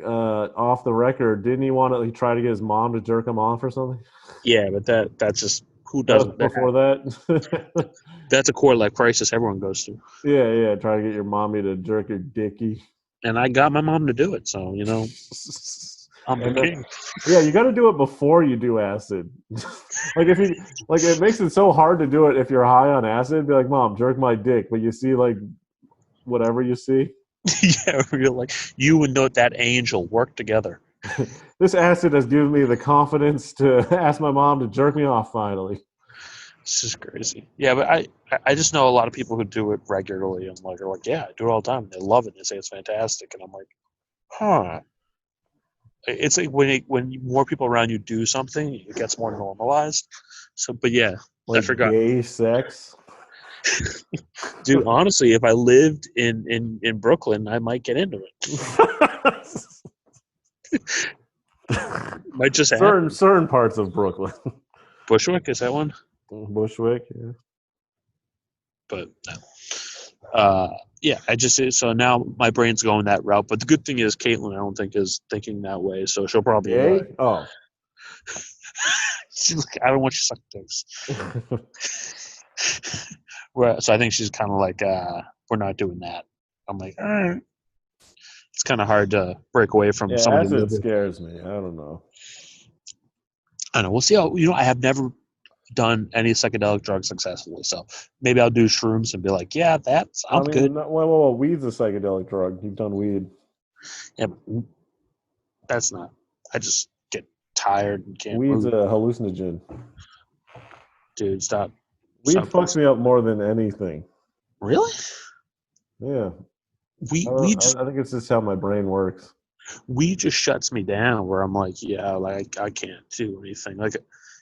Speaker 3: off the record, didn't he try to get his mom to jerk him off or something?
Speaker 2: Yeah, but that's just who doesn't
Speaker 3: before that?
Speaker 2: That's a core life crisis everyone goes through.
Speaker 3: Yeah, try to get your mommy to jerk your dicky.
Speaker 2: And I got my mom to do it, so I'm the king.
Speaker 3: Yeah, you got to do it before you do acid. It makes it so hard to do it if you're high on acid. Be like, Mom, jerk my dick, but you see like whatever you see.
Speaker 2: Yeah, you're like, you and that angel work together.
Speaker 3: This acid has given me the confidence to ask my mom to jerk me off finally.
Speaker 2: This is crazy. Yeah, but I just know a lot of people who do it regularly and are like, yeah, I do it all the time. They love it. They say it's fantastic, and I'm like, huh. It's like when more people around you do something, it gets more normalized. So, but yeah,
Speaker 3: like
Speaker 2: I forgot.
Speaker 3: Gay sex.
Speaker 2: Dude, honestly, if I lived in Brooklyn, I might get into it. Might just happen.
Speaker 3: Certain parts of Brooklyn.
Speaker 2: Bushwick, is that one?
Speaker 3: Bushwick, yeah.
Speaker 2: But yeah, so now my brain's going that route. But the good thing is, Caitlin, I don't think is thinking that way, so she'll probably.
Speaker 3: Gay? Oh.
Speaker 2: She's like, I don't want you to suck dicks. So I think she's kind of like, we're not doing that. I'm like, all right. It's kind of hard to break away from someone.
Speaker 3: Acid scares me. I don't know.
Speaker 2: I don't know. We'll see how. I have never done any psychedelic drugs successfully, so maybe I'll do shrooms and be like, yeah, I'm good.
Speaker 3: Well, weed's a psychedelic drug. You've done weed.
Speaker 2: Yeah, but that's not. I just get tired and can't.
Speaker 3: Weed's
Speaker 2: move.
Speaker 3: a hallucinogen.
Speaker 2: Dude, stop.
Speaker 3: Weed fucks me up more than anything.
Speaker 2: Really?
Speaker 3: Yeah.
Speaker 2: I think
Speaker 3: it's just how my brain works.
Speaker 2: Weed just shuts me down where I'm like, yeah, like I can't do anything. Like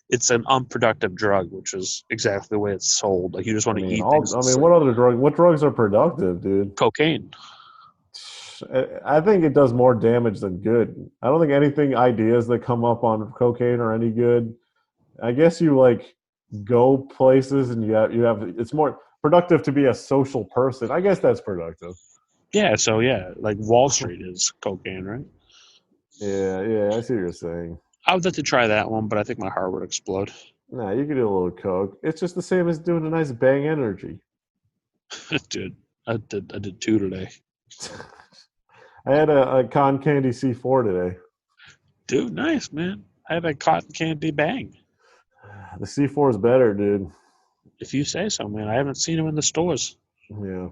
Speaker 2: it's an unproductive drug, which is exactly the way it's sold. Like you just want to eat things.
Speaker 3: What drugs are productive, dude?
Speaker 2: Cocaine.
Speaker 3: I think it does more damage than good. I don't think ideas that come up on cocaine are any good. I guess you like go places and you have it's more productive to be a social person. I guess that's productive.
Speaker 2: Yeah, so yeah, like Wall Street is cocaine, right?
Speaker 3: Yeah, I see what you're saying.
Speaker 2: I would like to try that one, but I think my heart would explode.
Speaker 3: Nah, you could do a little coke. It's just the same as doing a nice Bang Energy.
Speaker 2: Dude, I did two today.
Speaker 3: I had a cotton candy C4 today.
Speaker 2: Dude, nice, man. I had a cotton candy bang.
Speaker 3: The C4 is better, dude.
Speaker 2: If you say so, man. I haven't seen them in the stores.
Speaker 3: Yeah.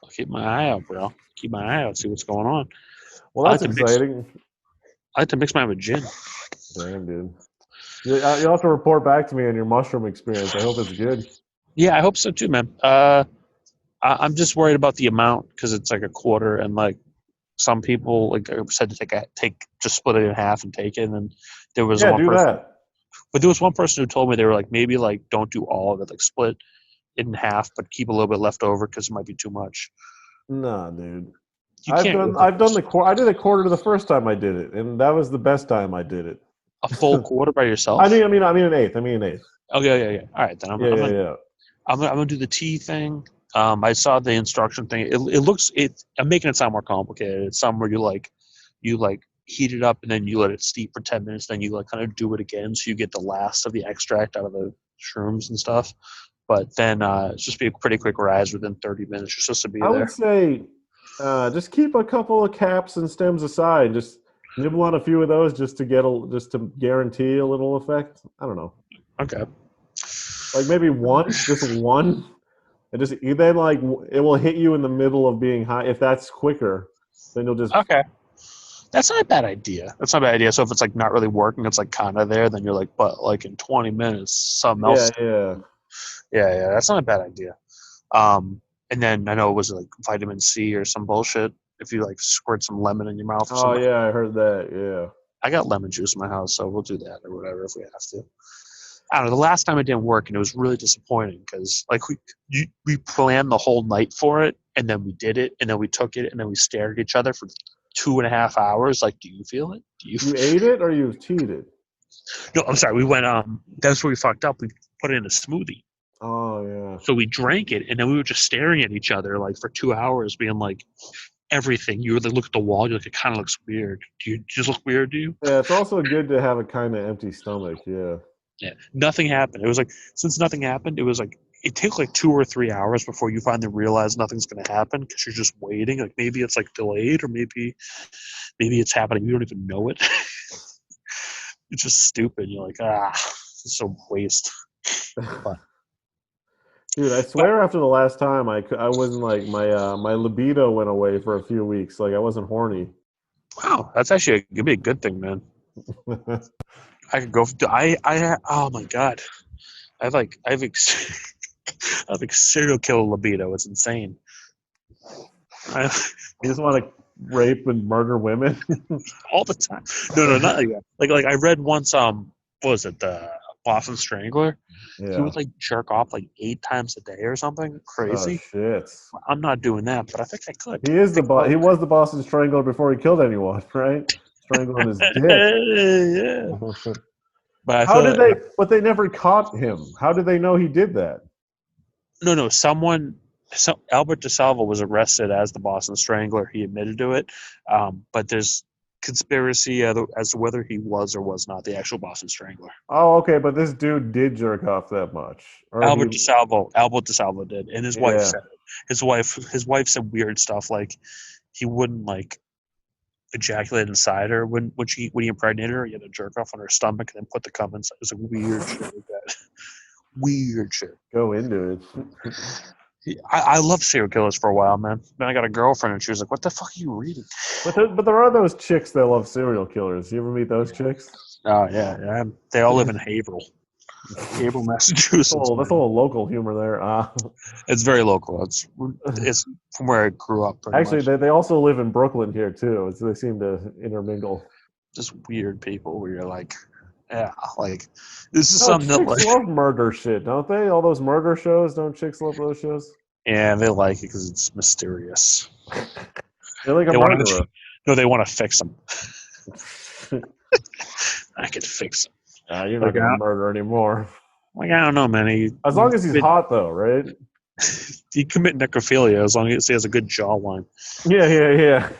Speaker 2: I'll keep my eye out, bro. Keep my eye out, see what's going on.
Speaker 3: Well,
Speaker 2: I
Speaker 3: that's
Speaker 2: like to
Speaker 3: exciting.
Speaker 2: I like to mix mine with gin.
Speaker 3: Damn, dude. You'll have to report back to me on your mushroom experience. I hope it's good.
Speaker 2: Yeah, I hope so too, man. I'm just worried about the amount because it's like a quarter, and like some people like said to just split it in half and take it. And then there was
Speaker 3: Yeah,
Speaker 2: one
Speaker 3: do
Speaker 2: person,
Speaker 3: that.
Speaker 2: but there was one person who told me they were like maybe like don't do all of it, like split it in half, but keep a little bit left over because it might be too much.
Speaker 3: Nah, dude.
Speaker 2: You can't really
Speaker 3: I've done I did a quarter the first time I did it, and that was the best time I did it.
Speaker 2: a full quarter by yourself.
Speaker 3: I mean an eighth.
Speaker 2: Oh yeah. All right, then
Speaker 3: Yeah.
Speaker 2: I'm gonna do the tea thing. I saw the instruction thing. I'm making it sound more complicated. It's somewhere you heat it up and then you let it steep for 10 minutes. Then you like kind of do it again, so you get the last of the extract out of the shrooms and stuff. But then it's just be a pretty quick rise within 30 minutes. You're supposed to be
Speaker 3: I
Speaker 2: there.
Speaker 3: would say just keep a couple of caps and stems aside. Just nibble on a few of those just to guarantee a little effect. I don't know.
Speaker 2: Okay.
Speaker 3: Like maybe just one. And then like it will hit you in the middle of being high. If that's quicker, then you'll just
Speaker 2: Okay. That's not a bad idea. So if it's like not really working, it's like kind of there. Then you're like, but like in 20 minutes, something else.
Speaker 3: yeah.
Speaker 2: Yeah. That's not a bad idea. And then I know it was like vitamin C or some bullshit. If you like squirt some lemon in your mouth. Or
Speaker 3: Oh
Speaker 2: something.
Speaker 3: yeah, I heard that. Yeah.
Speaker 2: I got lemon juice in my house, so we'll do that or whatever if we have to. I don't know. The last time it didn't work, and it was really disappointing because like we planned the whole night for it, and then we did it, and then we took it, and then we stared at each other for 2.5 hours. Like, do you feel it?
Speaker 3: You ate it or you cheated?
Speaker 2: No, I'm sorry. We went. That's where we fucked up. We put it in a smoothie.
Speaker 3: Oh yeah.
Speaker 2: So we drank it, and then we were just staring at each other like for 2 hours, being like everything. You would look at the wall. You're like, it kind of looks weird. Do you just look weird? Do you?
Speaker 3: Yeah, it's also good to have a kind of empty stomach. Yeah.
Speaker 2: Yeah, nothing happened. It was like since nothing happened, it was like it took like 2 or 3 hours before you finally realize nothing's going to happen because you're just waiting. Like maybe it's like delayed, or maybe it's happening. You don't even know it. It's just stupid. You're like, it's a waste. But,
Speaker 3: Dude, I swear after the last time I wasn't like my libido went away for a few weeks. Like I wasn't horny.
Speaker 2: wow, that's actually it'd be a good thing, man. I could go. Oh my god, I have serial killer libido. It's insane.
Speaker 3: You just want to rape and murder women?
Speaker 2: All the time. No, not like that. Like I read once. What was it? The Boston Strangler.
Speaker 3: Yeah.
Speaker 2: He would like jerk off like 8 times a day or something crazy.
Speaker 3: Oh shit!
Speaker 2: I'm not doing that, but I think I could.
Speaker 3: He was the Boston Strangler before he killed anyone, right? Strangling his dick.
Speaker 2: Yeah. But
Speaker 3: But they never caught him. How did they know he did that?
Speaker 2: No. Albert DeSalvo was arrested as the Boston Strangler. He admitted to it, but there's conspiracy as to whether he was or was not the actual Boston Strangler.
Speaker 3: Oh, okay, but this dude did jerk off that much.
Speaker 2: Albert DeSalvo did, and his wife said it. His wife said weird stuff like he wouldn't like ejaculate inside her when he impregnated her. He had to jerk off on her stomach and then put the cum inside. It was like weird shit like that. Weird shit.
Speaker 3: Go into it.
Speaker 2: I loved serial killers for a while, man. Then I got a girlfriend, and she was like, "What the fuck are you reading?"
Speaker 3: But there are those chicks that love serial killers. You ever meet those chicks?
Speaker 2: Oh yeah. They all live in Haverhill, Massachusetts.
Speaker 3: That's a little local humor there.
Speaker 2: It's very local. It's from where I grew up.
Speaker 3: Actually, they also live in Brooklyn here too. They seem to intermingle.
Speaker 2: Just weird people where you're like, yeah, like this is something that
Speaker 3: chicks
Speaker 2: like
Speaker 3: love murder shit, don't they? All those murder shows, don't chicks love those shows?
Speaker 2: Yeah, they like it because it's mysterious.
Speaker 3: They're like a murderer.
Speaker 2: No, they want to fix them. I could fix him.
Speaker 3: You're not gonna murder anymore.
Speaker 2: Like I don't know, man.
Speaker 3: As long as he's hot, though, right?
Speaker 2: He commit necrophilia as long as he has a good jawline.
Speaker 3: Yeah.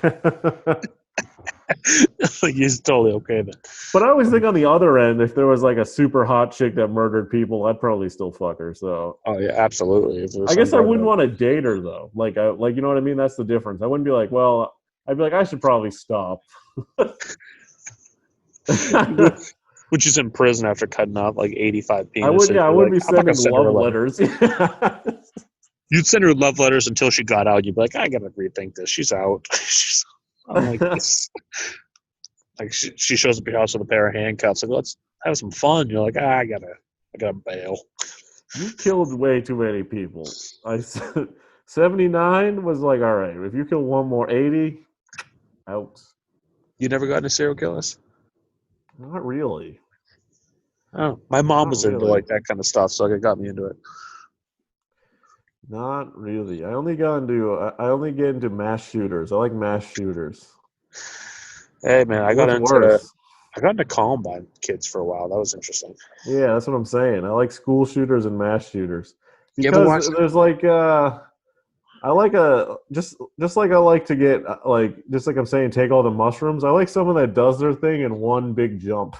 Speaker 2: Like, he's totally okay then.
Speaker 3: But I always think on the other end, if there was like a super hot chick that murdered people, I'd probably still fuck her. So
Speaker 2: Oh yeah, absolutely. If there's
Speaker 3: I guess I
Speaker 2: some
Speaker 3: wouldn't
Speaker 2: guy
Speaker 3: want to date her though. Like you know what I mean? That's the difference. I wouldn't be like, well, I'd be like, I should probably stop.
Speaker 2: that- which is in prison after cutting off like 85 penises.
Speaker 3: I
Speaker 2: You're
Speaker 3: wouldn't
Speaker 2: like,
Speaker 3: be
Speaker 2: I'm not gonna
Speaker 3: sending
Speaker 2: send her a
Speaker 3: love
Speaker 2: letter.
Speaker 3: letters.
Speaker 2: You'd send her love letters until she got out. You'd be like, I gotta rethink this. She's out. I'm like, this. Like she shows up at your house with a pair of handcuffs. Like, let's have some fun. You're like, I gotta bail.
Speaker 3: You killed way too many people. 79 was like, all right, if you kill one more, 80, out.
Speaker 2: You never got into serial killers?
Speaker 3: Not really.
Speaker 2: Oh, my mom was into
Speaker 3: really.
Speaker 2: like that kind of stuff, so it got me into it.
Speaker 3: Not really. I only get into mass shooters. I like mass shooters.
Speaker 2: Hey man, I got
Speaker 3: What's worse?
Speaker 2: into Columbine kids for a while. That was interesting.
Speaker 3: Yeah, that's what I'm saying. I like school shooters and mass shooters
Speaker 2: You ever
Speaker 3: because
Speaker 2: watch?
Speaker 3: there's like I like just like I like to get like just like I'm saying, take all the mushrooms. I like someone that does their thing in one big jump,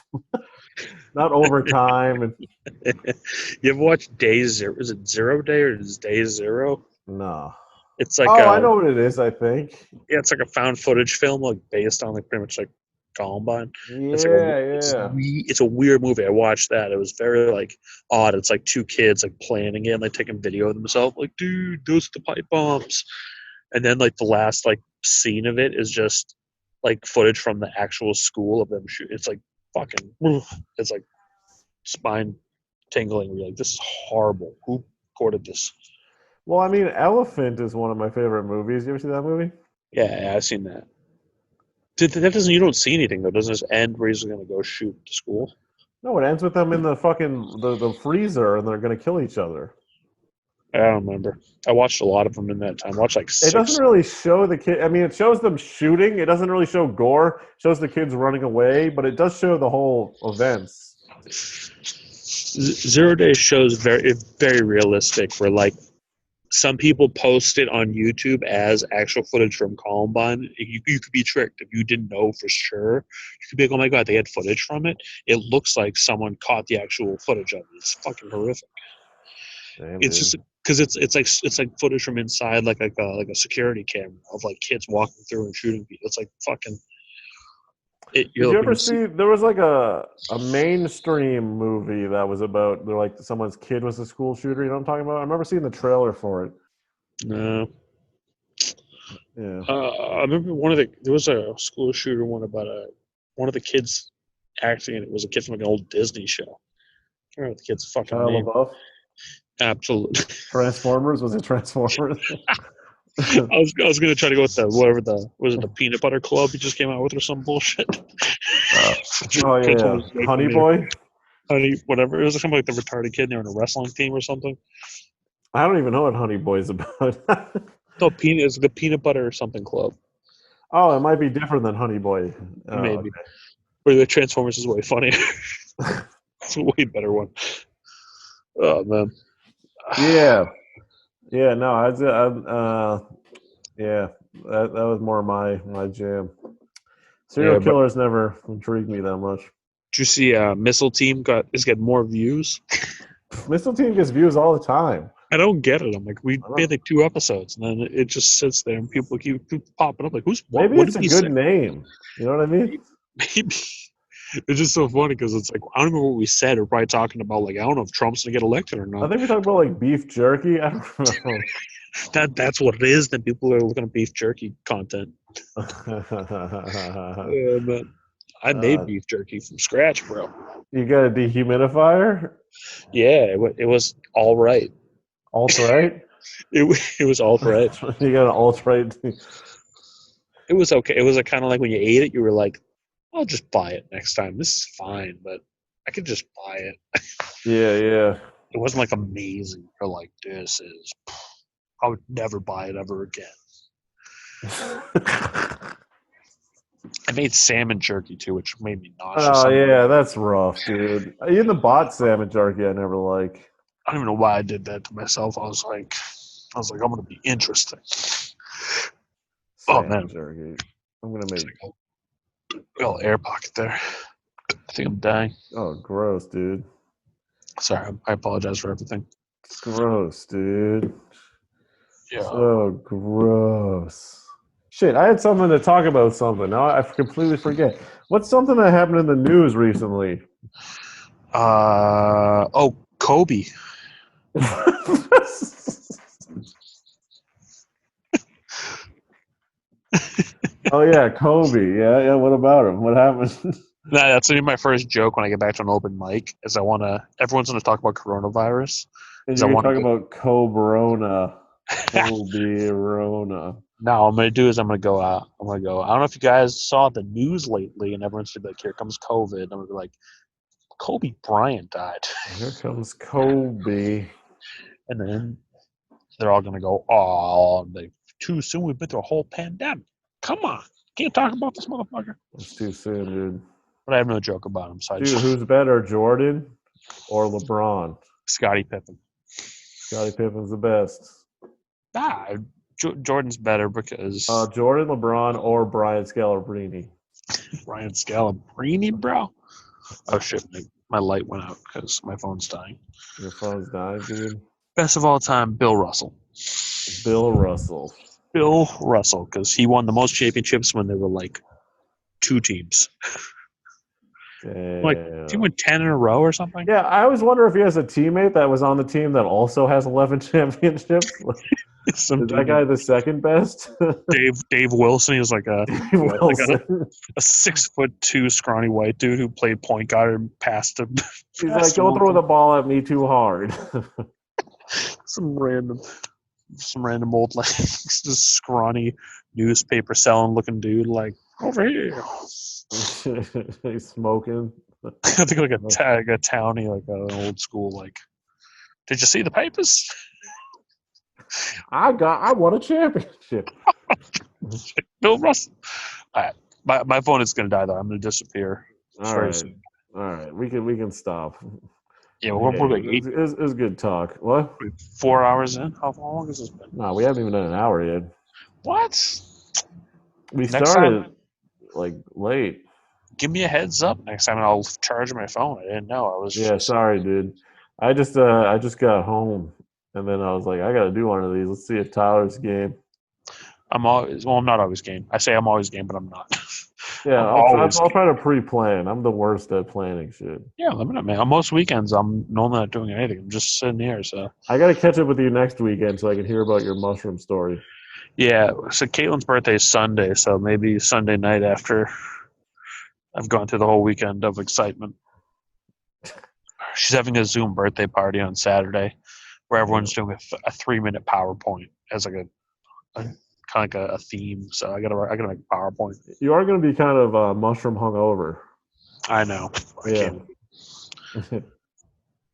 Speaker 3: not over time. And
Speaker 2: You ever watch Day Zero? Is it 0 Day or is it Day Zero?
Speaker 3: no.
Speaker 2: It's like
Speaker 3: I know what it is. I think.
Speaker 2: yeah, it's like a found footage film, like based on like pretty much like Columbine. It's like it's a weird movie. I watched that. It was very like odd. It's like two kids like planning it and like taking video of themselves. Like, dude, those are the pipe bombs. And then like the last like scene of it is just like footage from the actual school of them shooting. It's like fucking. It's like spine tingling. You're like, this is horrible. Who recorded this?
Speaker 3: Well, I mean, Elephant is one of my favorite movies. You ever see that movie?
Speaker 2: Yeah, I've seen that. That doesn't. You don't see anything though. Doesn't this end where he's going to go shoot the school?
Speaker 3: No, it ends with them in the fucking the freezer, and they're gonna kill each other.
Speaker 2: I don't remember. I watched a lot of them in that time. I watched like 6.
Speaker 3: It doesn't really show the kid. I mean, it shows them shooting. It doesn't really show gore. It shows the kids running away, but it does show the whole events.
Speaker 2: 0 Day shows very realistic. Where like some people post it on YouTube as actual footage from Columbine. You could be tricked if you didn't know for sure. You could be like, oh my god, they had footage from it. It looks like someone caught the actual footage of it. It's fucking horrific.
Speaker 3: Damn,
Speaker 2: It's
Speaker 3: dude.
Speaker 2: just because it's like footage from inside like a security camera of like kids walking through and shooting people. It's like fucking.
Speaker 3: Did you ever see? There was like a mainstream movie that was about. They're like someone's kid was a school shooter. You know what I'm talking about? I remember seeing the trailer for it.
Speaker 2: No.
Speaker 3: Yeah.
Speaker 2: I remember there was a school shooter one about one of the kids acting, and it was a kid from like an old Disney show. I can't remember the kid's fucking
Speaker 3: Shia
Speaker 2: name.
Speaker 3: LaBeouf.
Speaker 2: Absolutely.
Speaker 3: Transformers, was it Transformers?
Speaker 2: I was gonna try to go with the Peanut Butter Club he just came out with or some bullshit.
Speaker 3: Oh yeah, Honey Boy.
Speaker 2: Honey, whatever. It was something like the retarded kid. They were in a wrestling team or something.
Speaker 3: I don't even know what Honey Boy's about.
Speaker 2: No, it's the Peanut Butter or something Club.
Speaker 3: Oh, it might be different than Honey Boy. Oh,
Speaker 2: Maybe.
Speaker 3: okay.
Speaker 2: Where the Transformers is way funnier. It's a way better one. Oh man.
Speaker 3: Yeah. Yeah. No, yeah. That was more my jam. Serial killers never intrigued me that much.
Speaker 2: Did you see Missile Team has got more views?
Speaker 3: Missile Team gets views all the time.
Speaker 2: I don't get it. I'm like, we made like 2 episodes, and then it just sits there, and people keep popping up. Like,
Speaker 3: Maybe
Speaker 2: what
Speaker 3: it's
Speaker 2: did
Speaker 3: a
Speaker 2: we
Speaker 3: good
Speaker 2: say?
Speaker 3: name. You know what I mean?
Speaker 2: Maybe. It's just so funny because it's like, I don't remember what we said. We're probably talking about, like, I don't know if Trump's going to get elected or
Speaker 3: I
Speaker 2: not.
Speaker 3: think we talked about like beef jerky. I don't know.
Speaker 2: That's what it is. Then people are looking at beef jerky content. But I made beef jerky from scratch, bro.
Speaker 3: You got a dehumidifier?
Speaker 2: Yeah, it was all right.
Speaker 3: Alt-right?
Speaker 2: It was all right.
Speaker 3: You got an alt-right?
Speaker 2: It was okay. It was kind of like when you ate it, you were like, I'll just buy it next time. This is fine, but I could just buy it.
Speaker 3: Yeah.
Speaker 2: It wasn't like amazing or like this is. I would never buy it ever again. I made salmon jerky too, which made me nauseous.
Speaker 3: Oh yeah, that's rough, dude. Even the bot salmon jerky I never like.
Speaker 2: I don't even know why I did that to myself. I was like, I was like, I'm gonna be interesting. Oh man,
Speaker 3: jerky. I'm gonna make.
Speaker 2: little air pocket there. I think I'm dying.
Speaker 3: Oh, gross, dude.
Speaker 2: Sorry, I apologize for everything.
Speaker 3: It's gross, dude.
Speaker 2: Yeah.
Speaker 3: So gross. Shit, I had something to talk about something. Now I completely forget. What's something that happened in the news recently?
Speaker 2: Kobe.
Speaker 3: Oh yeah, Kobe. Yeah. What about him? What happened?
Speaker 2: Nah, that's gonna be my first joke when I get back to an open mic. Is everyone's gonna talk about coronavirus.
Speaker 3: And you're talking about Cobrona. Kobe-rona.
Speaker 2: No, what I'm gonna do is I'm gonna go out. I don't know if you guys saw the news lately, and everyone's gonna be like, "Here comes COVID." And I'm gonna be like, "Kobe Bryant died."
Speaker 3: Here comes Kobe.
Speaker 2: And then they're all gonna go, "Oh, too soon. We've been through a whole pandemic. Come on, can't talk about this motherfucker."
Speaker 3: It's too soon, dude.
Speaker 2: But I have no joke about him. So
Speaker 3: Dude, who's better, Jordan or LeBron?
Speaker 2: Scottie Pippen.
Speaker 3: Scottie Pippen's the best.
Speaker 2: Jordan's better because
Speaker 3: Jordan, LeBron, or Brian Scalabrine.
Speaker 2: Brian Scalabrine, bro. Oh shit, my light went out because my phone's dying.
Speaker 3: Your phone's dying, dude.
Speaker 2: Best of all time, Bill Russell.
Speaker 3: Bill Russell,
Speaker 2: because he won the most championships when there were like 2 teams.
Speaker 3: Damn.
Speaker 2: Like, did he win 10 in a row or something?
Speaker 3: Yeah, I always wonder if he has a teammate that was on the team that also has 11 championships. Is that guy the second best?
Speaker 2: Dave Wilson. He was like a 6'2" scrawny white dude who played point guard and passed him.
Speaker 3: He's like, don't throw the ball at me too hard.
Speaker 2: Some random old like just scrawny newspaper selling looking dude like over here.
Speaker 3: He's smoking.
Speaker 2: I think like a townie, like an old school like. Did you see the papers?
Speaker 3: I won a championship.
Speaker 2: Bill Russell. All right. My phone is gonna die though. I'm gonna disappear.
Speaker 3: All right. We can stop.
Speaker 2: Yeah, we're like 8.
Speaker 3: It's good talk. What?
Speaker 2: 4 hours in? How long has this been?
Speaker 3: No, we haven't even done an hour yet.
Speaker 2: What?
Speaker 3: We started like late.
Speaker 2: Give me a heads up next time, and I'll charge my phone. I didn't know.
Speaker 3: Sorry, dude. I just got home, and then I was like, I got to do one of these. Let's see if Tyler's game.
Speaker 2: I'm not always game. I say I'm always game, but I'm not.
Speaker 3: Yeah, I'll try to pre-plan. I'm the worst at planning shit.
Speaker 2: Yeah, let me know, man. On most weekends, I'm normally not doing anything. I'm just sitting here. So
Speaker 3: I got to catch up with you next weekend so I can hear about your mushroom story. Yeah.
Speaker 2: So Caitlin's birthday is Sunday, so maybe Sunday night after I've gone through the whole weekend of excitement. She's having a Zoom birthday party on Saturday where everyone's doing a 3-minute PowerPoint as like kind of like a theme. So I gotta make a PowerPoint. You are gonna be kind of mushroom hungover. I know. I can't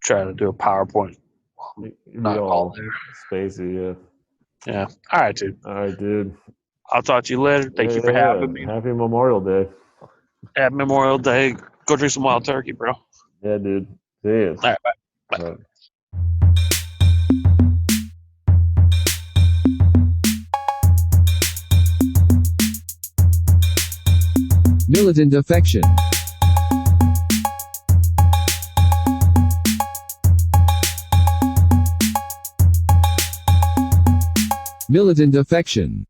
Speaker 2: try to do a PowerPoint. Not all spacey, yeah. Yeah. All right, dude. I'll talk to you later. Thank you for having me. Happy Memorial Day. Happy Memorial Day. Go drink some wild turkey, bro. Yeah, dude. See you. All right, bye. Bye. All right.
Speaker 1: Militant affection. Militant affection.